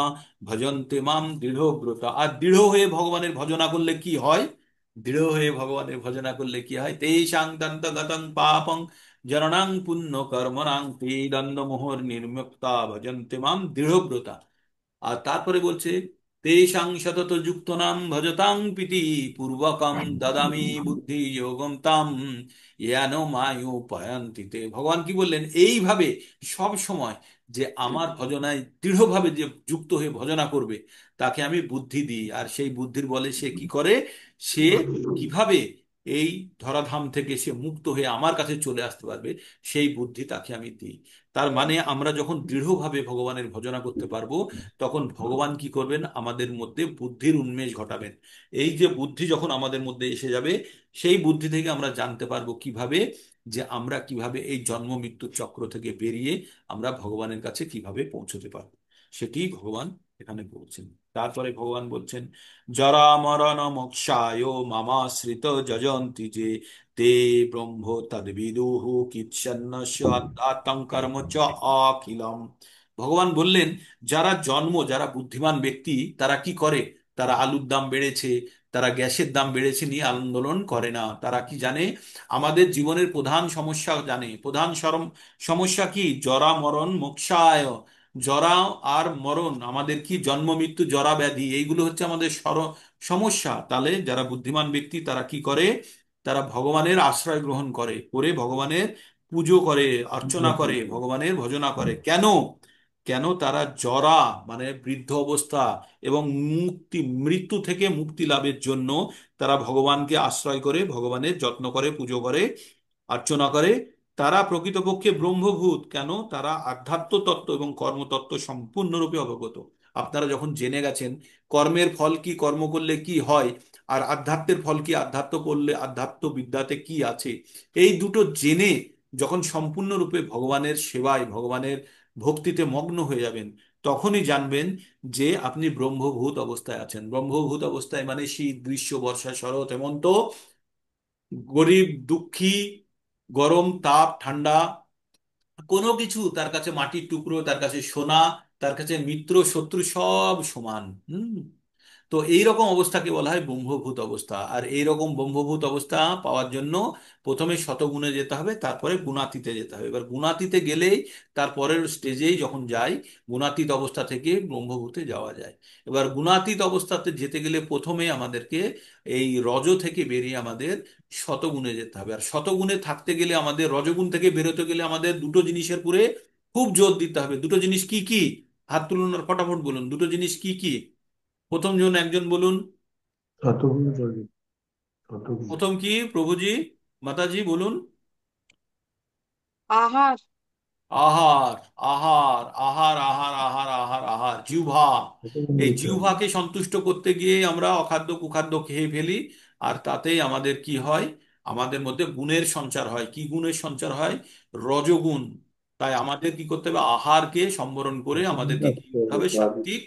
Speaker 1: ভজন্তে মাম দৃঢ়ব্রতা। আর দৃঢ় হয়ে ভগবানের ভজনা করলে কি হয়? দৃঢ় হয়ে ভগবানের ভজনা করলে কি হয়? তে সাংতন্তগতং পাপং জননাং পুণ্য কর্মণাং তে দ্বন্দ্ব মোহর নির্মুক্তা ভজন্তে মাম দৃঢ়ব্রতা। আর তারপরে বলছে, তেষাং সতত যুক্ত নাম ভজতাং প্রীতি পূর্বকং দদামি বুদ্ধি যোগম তাম ইয়ান মায়ু পয়ন্তিতে। ভগবান কি বললেন, এইভাবে সব সময় যে আমার ভজনায় দৃঢ়ভাবে যে যুক্ত হয়ে ভজনা করবে, তাকে আমি বুদ্ধি দিই। আর সেই বুদ্ধির বলে সে কি করে, সে কিভাবে এই ধরাধাম থেকে সে মুক্ত হয়ে আমার কাছে চলে আসতে পারবে, সেই বুদ্ধি তাকে আমি দিই। তার মানে আমরা যখন দৃঢ়ভাবে ভগবানের ভজনা করতে পারবো, তখন ভগবান কি করবেন, আমাদের মধ্যে বুদ্ধির উন্মেষ ঘটাবেন। এই যে বুদ্ধি যখন আমাদের মধ্যে এসে যাবে, সেই বুদ্ধি থেকে আমরা জানতে পারবো কিভাবে, যে আমরা কিভাবে এই জন্ম মৃত্যুর চক্র থেকে বেরিয়ে আমরা ভগবানের কাছে কিভাবে পৌঁছতে পারবো, সেটি ভগবান এখানে বলছেন। তারপরে ভগবান বলছেন, জরা মরণ মোক্ষায় মামাশ্রিত যজন্তি যে তে ব্রহ্ম তদ্বিদুঃ কিচ্ছন্নস্য আত্মাত্মং কর্ম চ অখিলম। ভগবান বললেন, যারা জন্ম, যারা বুদ্ধিমান ব্যক্তি, তারা কি করে, তারা আলুর দাম বেড়েছে, তারা গ্যাসের দাম বেড়েছে নিয়ে আন্দোলন করে না। তারা কি জানে, আমাদের জীবনের প্রধান সমস্যা জানে। প্রধান সমস্যা কি, জরা মরণ মোক্ষায়। জরা আর মরণ, আমাদের কি জন্ম মৃত্যু জরা ব্যাধি, এইগুলো হচ্ছে আমাদের সমস্যা। তাহলে যারা বুদ্ধিমান ব্যক্তি তারা কি করে, তারা ভগবানের আশ্রয় গ্রহণ করে, করে ভগবানের পুজো করে, অর্চনা করে, ভগবানের ভজনা করে। কেন? কেন তারা জরা মানে বৃদ্ধ অবস্থা এবং মৃত্যু থেকে মুক্তি লাভের জন্য তারা ভগবানকে আশ্রয় করে, ভগবানের যত্ন করে, পুজো করে, অর্চনা করে। তারা প্রকৃতপক্ষে ব্রহ্মভূত। কেন? তারা আধ্যাত্ম তত্ত্ব এবং কর্মতত্ত্ব সম্পূর্ণরূপে অবগত। আপনারা যখন জেনে গেছেন কর্মের ফল কি, কর্ম করলে কি হয়, আর আধ্যাত্মের ফল কি, আধ্যাত্ম করলে আধ্যাত্ম বিদ্যাতে কি আছে, এই দুটো জেনে যখন সম্পূর্ণরূপে ভগবানের সেবায়, ভগবানের ভক্তিতে মগ্ন হয়ে যাবেন, তখনই জানবেন যে আপনি ব্রহ্মভূত অবস্থায় আছেন। ব্রহ্মভূত অবস্থায় মানে শীত গ্রীষ্ম বর্ষা শরৎ হেমন্ত, গরিব দুঃখী, গরম তাপ ঠান্ডা, কোনো কিছু তার কাছে মাটির টুকরো, তার কাছে সোনা, তার কাছে মিত্র শত্রু সব সমান। হুম। তো এইরকম অবস্থাকে বলা হয় ব্রহ্মভূত অবস্থা। আর এইরকম ব্রহ্মভূত অবস্থা পাওয়ার জন্য প্রথমে শতগুণে যেতে হবে, তারপরে গুণাতীতে যেতে হবে। এবার গুণাতীতে গেলেই তারপরের স্টেজেই যখন যাই, গুণাতীত অবস্থা থেকে ব্রহ্মভূতে যাওয়া যায়। এবার গুণাতীত অবস্থাতে যেতে গেলে প্রথমে আমাদেরকে এই রজ থেকে বেরিয়ে আমাদের শতগুণে যেতে হবে। আর শতগুণে থাকতে গেলে আমাদের, রজগুণ থেকে বেরোতে গেলে আমাদের দুটো জিনিসের উপরে খুব জোর দিতে হবে। দুটো জিনিস কি কি? হাত তুলুন আর ফটাফট বলুন, দুটো জিনিস কি কি? প্রথম জন একজন বলুন।
Speaker 3: শতগুণ চলে, শতগুণ।
Speaker 1: প্রথম কি প্রভুজি? মাতাজি বলুন।
Speaker 2: আহার।
Speaker 1: আহার। আহার আহার আহার আহার আহার আহার, জিহ্বা।
Speaker 3: শতগুণ
Speaker 1: এই
Speaker 3: নিতে হবে।
Speaker 1: জিহ্বাকে সন্তুষ্ট করতে গিয়ে আমরা অখাদ্য কুখাদ্য খেয়ে ফেলি। আর তাতেই আমাদের কি হয়? আমাদের মধ্যে গুণের সঞ্চার হয়। কি গুণের সঞ্চার হয়? রজগুণ। তাই আমাদের কি করতে হবে? আহারকে সম্বরণ করে
Speaker 3: শতগুণ
Speaker 1: আমাদেরকে কি
Speaker 3: রাখতে
Speaker 1: করতে
Speaker 3: হবে,
Speaker 1: হবে?
Speaker 3: বাড়ি।
Speaker 1: সাত্বিক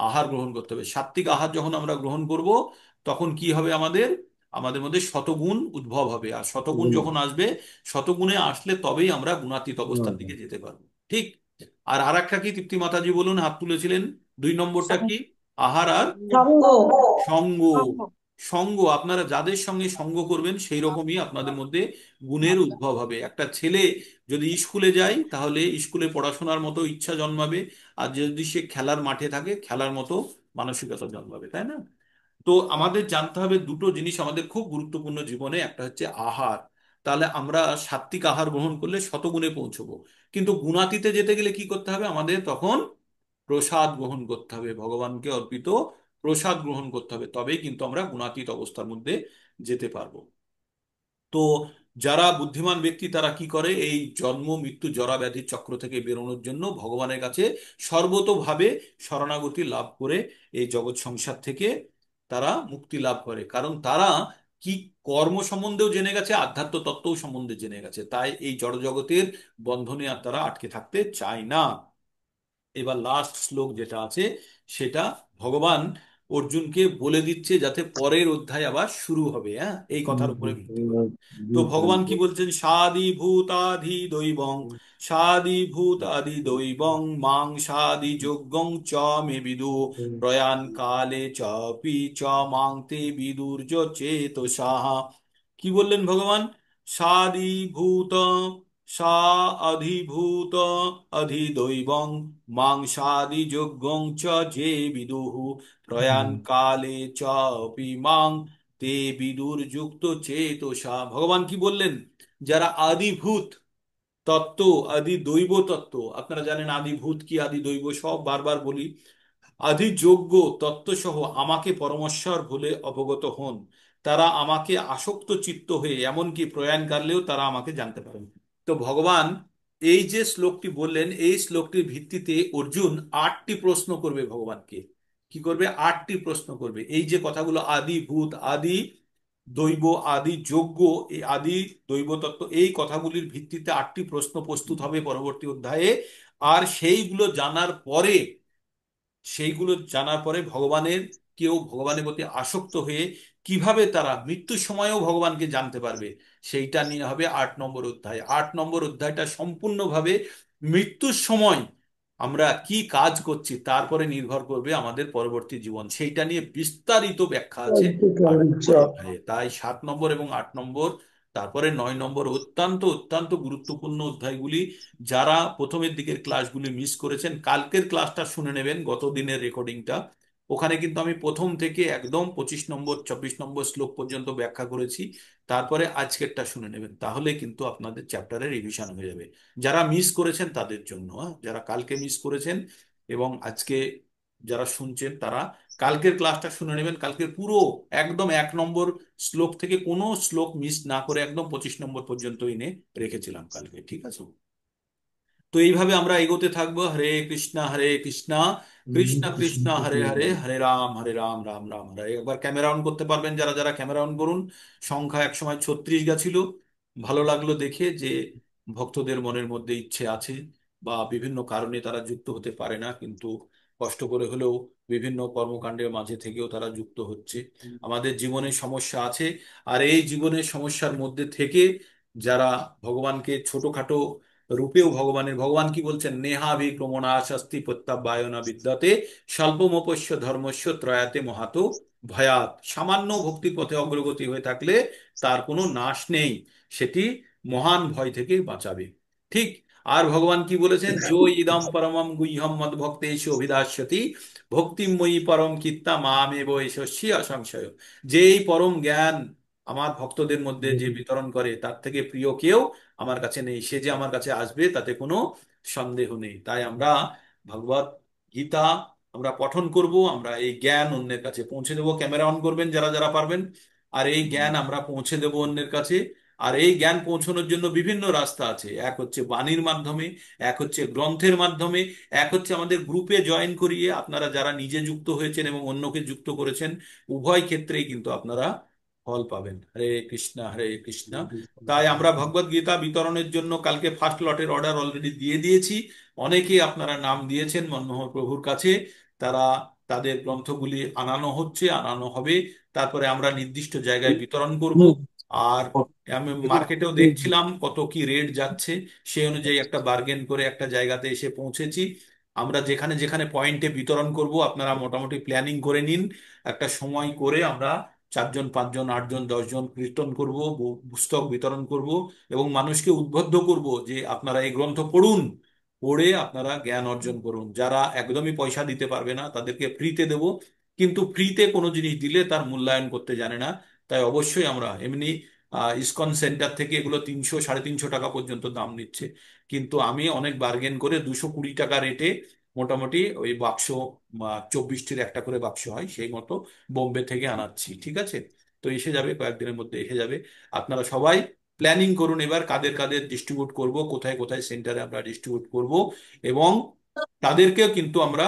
Speaker 1: আহার গ্রহণ করতে হবে। সাত্বিক আহার যখন আমরা গ্রহণ করব, তখন কি হবে আমাদের? আমাদের মধ্যে শতগুণ উদ্ভব হবে। আর শতগুণ
Speaker 3: শতগুণ
Speaker 1: যখন আসবে, শতগুণে আসলে তবেই আমরা গুণাতীত অবস্থার
Speaker 3: হবে।
Speaker 1: দিকে যেতে পারবো। ঠিক। আর আরেকটা কি তৃপ্তি মাতাজি বলুন, হাত তুলেছিলেন? দুই নম্বরটা কি? আহার আর
Speaker 2: সঙ্গ।
Speaker 1: সঙ্গ।
Speaker 2: সঙ্গ।
Speaker 1: সঙ্গ, আপনারা যাদের সঙ্গে সঙ্গ করবেন সেই রকমই আপনাদের মধ্যে গুণের উদ্ভব হবে। একটা ছেলে যদি স্কুলে যায়, তাহলে স্কুলে পড়াশোনার মতো ইচ্ছা জন্মাবে। আর যদি সে খেলার মাঠে থাকে, খেলার মতো মানসিকতা জন্মাবে, তাই না? তো আমাদের জানতে হবে দুটো জিনিস আমাদের খুব গুরুত্বপূর্ণ জীবনে। একটা হচ্ছে আহার। তাহলে আমরা সাত্বিক আহার গ্রহণ করলে শতগুণে পৌঁছবো। কিন্তু গুণাতীতে যেতে গেলে কি করতে হবে আমাদের? তখন প্রসাদ গ্রহণ করতে হবে, ভগবানকে অর্পিত প্রসাদ গ্রহণ করতে হবে। তবেই কিন্তু আমরা গুণাতীত অবস্থার মধ্যে যেতে পারবো। তো যারা বুদ্ধিমান ব্যক্তি তারা কি করে? এই জন্ম মৃত্যু জরা ব্যাধির চক্র থেকে বেরোনোর জন্য ভগবানের কাছে সর্বতোভাবে শরণাগতি লাভ করে এই জগৎ সংসার থেকে তারা মুক্তি লাভ করে। কারণ তারা কি কর্ম সম্বন্ধেও জেনে গেছে, আধ্যাত্ম তত্ত্বও সম্বন্ধে জেনে গেছে। তাই এই জড় জগতের বন্ধনে আর তারা আটকে থাকতে চায় না। এবার লাস্ট শ্লোক যেটা আছে, সেটা ভগবান অর্জুনকে বলে দিচ্ছে, যাতে পরের অধ্যায় আবার শুরু হবে, হ্যাঁ, এই কথার উপরে ভিত্তি করে। তো ভগবান কি বলছেন? সাদি ভূতাধি দৈবং, সাদি ভূতাদি দৈবং মাং সাদি যজ্ঞং চ মে বিদু প্রয়াণ কালে চ পি চ মাং তে বিদুর্য চেতসাহ। কি বললেন ভগবান? সাদিভূত, সা অধিভূত অধিদৈবং মাং সাদিযজ্ঞং চ যে বিদুঃ প্রয়াণ কালে চ অপি মাং তে বিদুর্যুক্ত চেতসা। ভগবান কি বললেন? যারা আদিভূত তত্ত্ব, আদি দৈব তত্ত্ব, আপনারা জানেন আদিভূত কি আদি দৈব সব বারবার বলি, আদিযোগ্য তত্ত্বসহ আমাকে পরমেশ্বর বলে অবগত হন। তারা আমাকে আসক্ত চিত্ত হয়ে এমনকি প্রয়াণকালেও তারা আমাকে জানতে পারেন। তো ভগবান এই যে শ্লোকটি বললেন, এই শ্লোকটির ভিত্তিতে অর্জুন 8টি প্রশ্ন করবে ভগবানকে। কি করবে? 8টি প্রশ্ন করবে। এই যে কথাগুলো আদি ভূত, আদি দৈব, আদি যজ্ঞ, এই আদি দৈব তত্ত্ব, এই কথাগুলির ভিত্তিতে 8টি প্রশ্ন প্রস্তুত হবে পরবর্তী অধ্যায়ে। আর সেইগুলো জানার পরে, সেইগুলো জানার পরে ভগবানের, কেউ ভগবানের প্রতি আসক্ত হয়ে কিভাবে তারা মৃত্যুর সময়ও ভগবানকে জানতে পারবে, সেইটা নিয়ে হবে 8 নম্বর অধ্যায়। 8 নম্বর অধ্যায়টা সম্পূর্ণভাবে মৃত্যুর সময় আমরা কি কাজ করছি তারপরে নির্ভর করবে আমাদের পরবর্তী জীবন। সেইটা নিয়ে বিস্তারিত ব্যাখ্যা আছে 8 নম্বর অধ্যায়ে। তাই 7 নম্বর এবং 8 নম্বর, তারপরে 9 নম্বর, অত্যন্ত অত্যন্ত গুরুত্বপূর্ণ অধ্যায়গুলি। যারা প্রথমের দিকের ক্লাসগুলি মিস করেছেন, কালকের ক্লাসটা শুনে নেবেন, গত দিনের রেকর্ডিংটা। ওখানে কিন্তু আমি প্রথম থেকে একদম 25 নম্বর 24 নম্বর শ্লোক পর্যন্ত ব্যাখ্যা করেছি। তারপরে আজকেরটা শুনে নেবেন, তাহলে কিন্তু আপনাদের চ্যাপ্টারের রিভিশন হয়ে যাবে। যারা মিস করেছেন তাদের জন্য, হ্যাঁ, যারা কালকে মিস করেছেন এবং আজকে যারা শুনছেন, তারা কালকের ক্লাসটা শুনে নেবেন। কালকের পুরো একদম 1 নম্বর শ্লোক থেকে কোনো শ্লোক মিস না করে একদম 25 নম্বর পর্যন্ত এনে রেখেছিলাম কালকে, ঠিক আছে? তো এইভাবে আমরা এগোতে থাকবো। হরে কৃষ্ণা হরে কৃষ্ণা, কৃষ্ণ কৃষ্ণ হরে হরে, হরে রাম হরে রাম, রাম রাম হরে। একবার ক্যামেরা অন করতে পারবেন যারা যারা, ক্যামেরা অন করুন। সংখ্যা একসময় 36 গেছিল। ভালো লাগলো দেখে যে ভক্তদের মনের মধ্যে ইচ্ছে আছে, বা বিভিন্ন কারণে তারা যুক্ত হতে পারে না, কিন্তু কষ্ট করে হলেও বিভিন্ন কর্মকাণ্ডের মাঝে থেকেও তারা যুক্ত হচ্ছে। আমাদের জীবনে সমস্যা আছে, আর এই জীবনের সমস্যার মধ্যে থেকে যারা ভগবানকে ছোটখাটো রূপেও ভগবানের, ভগবান কি বলছেন, নেহাভিক্রমণা শাস্তি প্রত্যাবায়না বিদ্যতে স্বল্পমপস্য ধর্মস্য ত্রয়াতে মহাতো ভয়াত। সামান্য ভক্তির পথে অগ্রগতি হয়ে থাকলে তার কোনো নাশ নেই, সেটি মহান ভয় থেকে বাঁচাবে। ঠিক। আর ভগবান কি বলেছেন, যো ইদম পরমম গুহ্যম মদ ভক্তেষু অভিধাস্যতি ভক্তিময়ী পরম কিত্তা মামেব এষস্যি অসংশয়। যে এই পরম জ্ঞান আমার ভক্তদের মধ্যে যে বিতরণ করে, তার থেকে প্রিয় কেউ আমার কাছে নেই। সে যে আমার কাছে আসবে তাতে কোনো সন্দেহ নেই। তাই আমরা ভগবত গীতা আমরা পঠন করব, আমরা এই জ্ঞান অন্যের কাছে পৌঁছে দেবো। ক্যামেরা অন করবেন যারা যারা পারবেন। আর এই জ্ঞান আমরা পৌঁছে দেবো অন্যের কাছে। আর এই জ্ঞান পৌঁছানোর জন্য বিভিন্ন রাস্তা আছে। এক হচ্ছে বাণীর মাধ্যমে, এক হচ্ছে গ্রন্থের মাধ্যমে, এক হচ্ছে আমাদের গ্রুপে জয়েন করিয়ে আপনারা যারা নিজে যুক্ত হয়েছেন এবং অন্যকে যুক্ত করেছেন, উভয় ক্ষেত্রেই কিন্তু আপনারা ফল পাবেন। হরে কৃষ্ণা হরে কৃষ্ণা। তাই আমরা ভগবত গীতা বিতরণের জন্য কালকে ফার্স্ট লটের অর্ডার অলরেডি দিয়ে দিয়েছি। অনেকেই আপনারা নাম দিয়েছেন মনমোহন প্রভুর কাছে। তারা তাদের গ্রন্থগুলি আনানো হচ্ছে, আনানো হবে। তারপরে আমরা নির্দিষ্ট জায়গায় বিতরণ করব। আর আমি মার্কেটেও দেখছিলাম কত কি রেট যাচ্ছে, সেই অনুযায়ী একটা বার্গেন করে একটা জায়গাতে এসে পৌঁছেছি। আমরা যেখানে যেখানে পয়েন্টে বিতরণ করব আপনারা মোটামুটি প্ল্যানিং করে নিন। একটা সময় করে আমরা 4 জন 5 জন 8 জন 10 জন কীর্তন করব, পুস্তক বিতরণ করব এবং মানুষকে উদ্বুদ্ধ করব যে আপনারা এই গ্রন্থ পড়ুন, পড়ে আপনারা জ্ঞান অর্জন করুন। যারা একদমই পয়সা দিতে পারবে না তাদেরকে ফ্রিতে দেব। কিন্তু ফ্রিতে কোনো জিনিস দিলে তার মূল্যায়ন করতে জানে না। তাই অবশ্যই আমরা এমনি ইসকন সেন্টার থেকে এগুলো 300 350 টাকা পর্যন্ত দাম নিচ্ছে, কিন্তু আমি অনেক বার্গেন করে 220 টাকা রেটে মোটামুটি ওই বাক্স 24টির একটা করে বাক্স হয় সেই মতো বোম্বে থেকে আনাচ্ছি। ঠিক আছে? তো এসে যাবে, কয়েকদিনের মধ্যে এসে যাবে। আপনারা সবাই প্ল্যানিং করুন এবার কাদের কাদের ডিস্ট্রিবিউট করব, কোথায় কোথায় সেন্টারে আমরা ডিস্ট্রিবিউট করব। এবং তাদেরকেও কিন্তু আমরা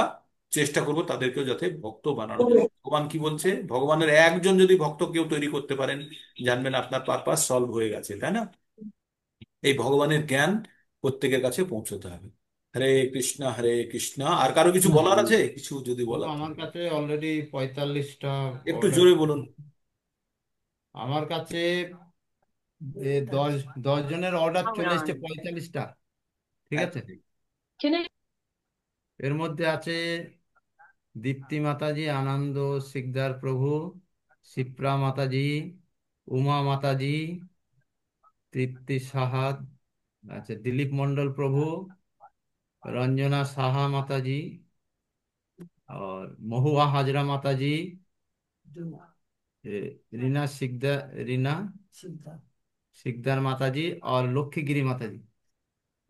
Speaker 1: চেষ্টা করব তাদেরকেও যাতে ভক্ত বানানো যায়। ভগবান কি বলছে, ভগবানের একজন যদি ভক্ত কেউ তৈরি করতে পারেন, জানবেন আপনার পারপাস সলভ হয়ে গেছে, তাই না? এই ভগবানের জ্ঞান প্রত্যেকের কাছে পৌঁছতে হবে। হরে কৃষ্ণা হরে কৃষ্ণা। আর কারো কিছু বলার আছে? কিছু যদি
Speaker 4: প্রভু
Speaker 1: বলার
Speaker 4: আমার
Speaker 1: থাকে
Speaker 4: কাছে অলরেডি 45টা
Speaker 1: একটু
Speaker 4: অর্ডার।
Speaker 1: জোরে বলুন।
Speaker 4: আমার কাছে দশ 10 জনের অর্ডার চলে এসেছে, 45টা। ঠিক আছে।
Speaker 1: একদম।
Speaker 4: এর মধ্যে আছে দীপ্তি মাতাজি, আনন্দ সিকদার প্রভু, শিপ্রা মাতাজি, উমা মাতাজি, তৃপ্তি সাহা, আচ্ছা দিলীপ মন্ডল প্রভু, রঞ্জনা সাহা মাতাজি, और महुआ हाजरा माता जी, रीना सिकदार, रीना সিকদার মাতাজি আর লক্ষ্মীগিরি মাতাজি,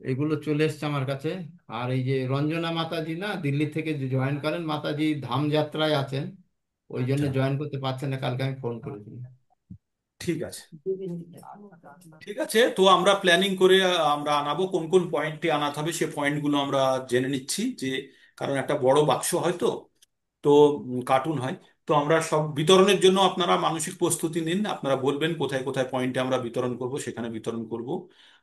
Speaker 4: এগুলো চলে এসছে আমার কাছে। আর এই যে রঞ্জনা মাতাজি না, দিল্লি থেকে জয়েন করেন, মাতাজি ধাম যাত্রায় আছেন, ওই জন্য
Speaker 1: আচ্ছা,
Speaker 4: জয়েন করতে পারছেন না, কালকে আমি ফোন করেছিলাম।
Speaker 1: ঠিক আছে। ঠিক আছে, তো আমরা প্ল্যানিং করে আমরা আনাবো। কোন কোন পয়েন্টটি আনাতে হবে সে পয়েন্টগুলো আমরা জেনে নিচ্ছি। যে কারণ একটা বড় বাক্স হয় তো, তো কার্টুন হয়। তো আমরা সব বিতরণের জন্য আপনারা মানসিক প্রস্তুতি নিন। আপনারা বলবেন কোথায় কোথায় পয়েন্টে আমরা বিতরণ করব, সেখানে বিতরণ করব।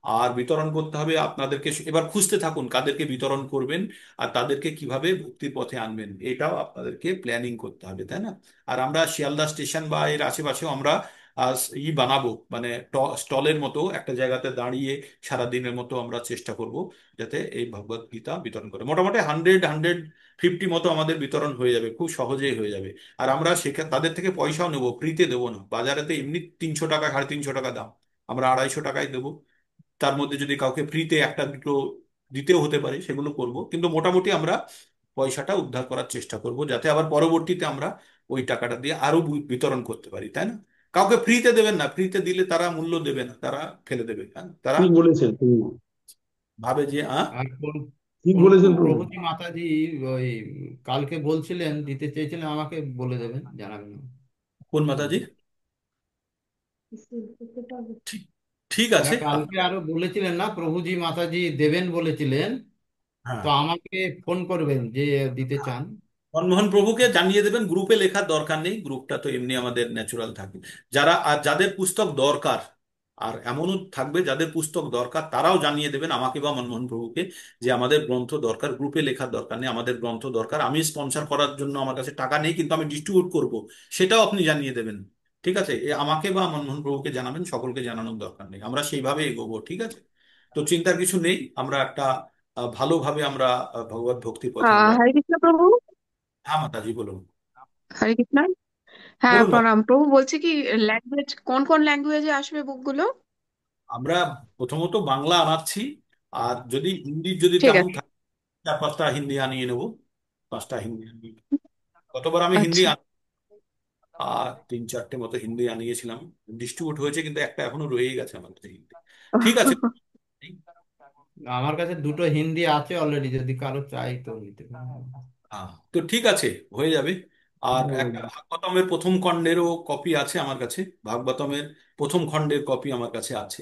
Speaker 1: আর বিতরণ করতে হবে আপনাদেরকে, এবার খুঁজতে থাকুন কাদেরকে বিতরণ করবেন আর তাদেরকে কিভাবে ভক্তির পথে আনবেন, এটাও আপনাদেরকে প্ল্যানিং করতে হবে, তাই না? আর আমরা শিয়ালদা স্টেশন বা এর আশেপাশেও আমরা বানাবো, মানে স্টলের মতো একটা জায়গাতে দাঁড়িয়ে সারাদিনের মতো আমরা চেষ্টা করব যাতে এই ভগবত গীতা বিতরণ করে। মোটামুটি 150 মতো আমাদের বিতরণ হয়ে যাবে, খুব সহজেই হয়ে যাবে। আর আমরা সেখানে তাদের থেকে পয়সাও নেবো, ফ্রিতে দেবো না। বাজারেতে এমনি 300 টাকা 350 টাকা দাম, আমরা 250 টাকায় দেবো। তার মধ্যে যদি কাউকে ফ্রিতে একটা দুটো দিতেও হতে পারে, সেগুলো করব। কিন্তু মোটামুটি আমরা পয়সাটা উদ্ধার করার চেষ্টা করব, যাতে আবার পরবর্তীতে আমরা ওই টাকাটা দিয়ে আরো বিতরণ করতে পারি, তাই না? কাউকে ফ্রিতে দেবেন না, ফ্রিতে দিলে তারা মূল্য দেবে না, তারা ফেলে দেবে। হ্যাঁ, তারা
Speaker 3: ঠিক বলেছেন প্রভু।
Speaker 1: ভাবে যে
Speaker 4: আর কোন
Speaker 3: ঠিক
Speaker 4: কোন
Speaker 3: বলেছেন
Speaker 4: কোন
Speaker 3: প্রভু।
Speaker 4: প্রভুজি মাতাজি ওই কালকে বলছিলেন দিতে চেয়েছিলেন, আমাকে বলে দেবেন, জানাবেন।
Speaker 1: কোন মাতাজি? ঠিক, ঠিক
Speaker 4: না,
Speaker 1: আছে।
Speaker 4: কালকে আরো বলেছিলেন না, প্রভুজি মাতাজি দেবেন বলেছিলেন,
Speaker 1: হ্যাঁ,
Speaker 4: তো আমাকে ফোন করবেন যে দিতে চান।
Speaker 1: মনমোহন প্রভুকে জানিয়ে দেবেন। গ্রুপে লেখার দরকার নেই, গ্রুপটা তো এমনি আমাদের ন্যাচুরাল থাকে। যারা আর যাদের পুস্তক দরকার, আর এমনও থাকবে যাদের পুস্তক দরকার, তারাও জানিয়ে দেবেন আমাকে বা মনমোহন প্রভুকে যে আমাদের গ্রন্থ দরকার। গ্রুপে লেখার দরকার নেই, আমাদের গ্রন্থ দরকার। আমি স্পন্সর করার জন্য আমার কাছে টাকা নেই, কিন্তু আমি ডিস্ট্রিবিউট করব, সেটাও আপনি জানিয়ে দেবেন। ঠিক আছে? আমাকে বা মনমোহন প্রভুকে জানাবেন, সকলকে জানানোর দরকার নেই, আমরা সেইভাবে এগোবো। ঠিক আছে? তো চিন্তার কিছু নেই, আমরা একটা ভালোভাবে আমরা ভগবত ভক্তির পথে আমরা।
Speaker 5: হরে কৃষ্ণ প্রভু।
Speaker 1: হ্যাঁ মাতাজি বলুন।
Speaker 5: হরে কৃষ্ণ। হ্যাঁ,
Speaker 1: বলুন
Speaker 5: প্রণাম প্রভু। বলছি কি, ল্যাঙ্গুয়েজ কোন কোন ল্যাঙ্গুয়েজে আসবে বুকগুলো?
Speaker 1: আমরা প্রথমত বাংলা আনাচ্ছি, আর যদি হিন্দি যদি
Speaker 5: ঠিক
Speaker 1: তেমন
Speaker 5: আছে।
Speaker 1: থাকে 4-5টা হিন্দি আনিয়ে নেবো। 5টা হিন্দি আনিয়ে, গতবার আমি হিন্দি
Speaker 5: আচ্ছা।
Speaker 1: আর 3-4টে মতো হিন্দি আনিয়েছিলাম, ডিস্ট্রিবিউট হয়েছে, কিন্তু একটা এখনো রয়েই গেছে আমার কাছে হিন্দি। ঠিক আছে।
Speaker 4: আমার কাছে দুটো হিন্দি আছে অলরেডি, যদি কারো চাই তো নিতে পারেন।
Speaker 1: তো ঠিক আছে, হয়ে যাবে। আর একটা ভাগবতমের প্রথম খণ্ডেরও কপি আছে আমার কাছে, ভাগবতমের প্রথম খণ্ডের কপি আমার কাছে আছে,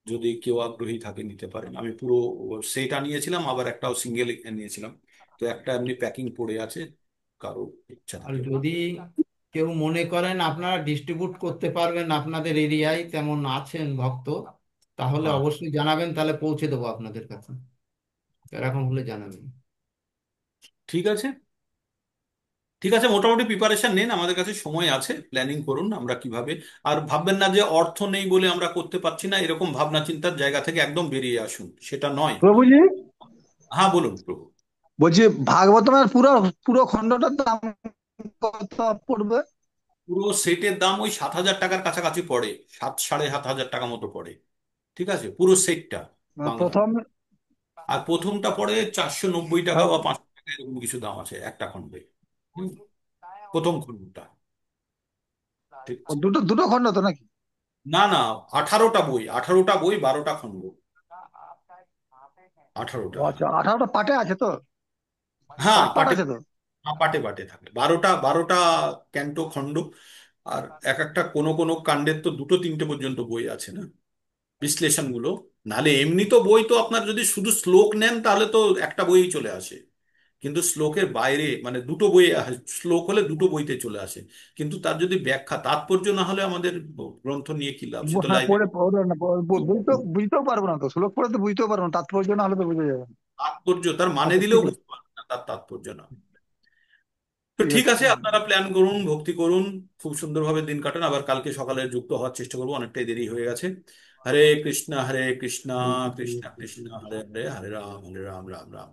Speaker 1: যদি কেউ আগ্রহী থাকে নিতে পারেন। আমি পুরো সেট আনিয়েছিলাম, আবার একটাও সিঙ্গেল নিয়েছিলাম। তো একটা এমনি প্যাকিং পড়ে আছে, কারো ইচ্ছা
Speaker 4: আর
Speaker 1: থাকলে।
Speaker 4: যদি কেউ মনে করেন আপনারা ডিস্ট্রিবিউট করতে পারবেন, আপনাদের এরিয়ায় তেমন আছেন ভক্ত, তাহলে
Speaker 1: হ্যাঁ,
Speaker 4: অবশ্যই জানাবেন, তাহলে পৌঁছে দেবো আপনাদের কাছে। এরকম হলে জানাবেন।
Speaker 1: ঠিক আছে। ঠিক আছে, মোটামুটি প্রিপারেশন নিন, আমাদের কাছে সময় আছে, প্ল্যানিং করুন আমরা কিভাবে। আর ভাববেন না যে অর্থ নেই বলে আমরা করতে পারছি না, এরকম ভাবনা চিন্তার জায়গা থেকে একদম বেরিয়ে আসুন, সেটা নয়।
Speaker 3: প্রভুজি,
Speaker 1: হ্যাঁ বলুন প্রভু।
Speaker 3: বলছি ভাগবতমের পুরো পুরো খণ্ডটার দাম কত পড়বে?
Speaker 1: পুরো সেটের দাম ওই 7,000 টাকার কাছাকাছি পড়ে, 7-7,500 টাকা মতো পড়ে। ঠিক আছে, পুরো সেটটা বাংলা।
Speaker 3: প্রথম
Speaker 1: আর প্রথমটা পড়ে 490 টাকা বা 500 টাকা, এরকম কিছু দাম আছে একটা খণ্ডে। হুম, প্রথম খণ্ডটা। ঠিক আছে।
Speaker 3: দুটো দুটো খণ্ড তো নাকি?
Speaker 1: না না, 18টা বই, 18টা বই, 12টা খণ্ড। 18টা।
Speaker 3: ও আচ্ছা, 18টা পাটে আছে তো?
Speaker 1: হ্যাঁ
Speaker 3: পাট পাট
Speaker 1: পাটে,
Speaker 3: আছে তো?
Speaker 1: পাটে পাটে থাকে 12টা ক্যান্টো খণ্ড। আর এক একটা কোনো কোনো কাণ্ডের তো 2-3টে পর্যন্ত বই আছে না, বিশ্লেষণগুলো। নালে এমনি তো বই তো আপনার যদি শুধু শ্লোক নেন তাহলে তো একটা বইই চলে আসে, কিন্তু শ্লোকের বাইরে মানে দুটো বই, শ্লোক হলে দুটো বইতে চলে আসে। কিন্তু তার যদি ব্যাখ্যা তাৎপর্য না হলে আমাদের গ্রন্থ নিয়ে কি লাভ, সে তো
Speaker 3: হ্যাঁ, পড়ে
Speaker 1: লাইব্রেরি।
Speaker 3: পড়ে না, বুঝতেও পারবো না তো, শ্লোক পড়ে তো বুঝতেও পারবো না, তাৎপর্য না হলে তো বুঝে যাবে না।
Speaker 1: তাৎপর্য তার মানে
Speaker 3: আচ্ছা,
Speaker 1: দিলেও
Speaker 3: ঠিক আছে।
Speaker 1: বুঝতে পারবে না তার তাৎপর্য না। তো
Speaker 3: ঠিক
Speaker 1: ঠিক
Speaker 3: আছে।
Speaker 1: আছে, আপনারা প্ল্যান করুন, ভক্তি করুন, খুব সুন্দরভাবে দিন কাটান, আবার কালকে সকালে যুক্ত হওয়ার চেষ্টা করবো, অনেকটাই দেরি হয়ে গেছে। হরে কৃষ্ণ, হরে কৃষ্ণ, কৃষ্ণ কৃষ্ণ, হরে হরে, হরে রাম, রাম রাম।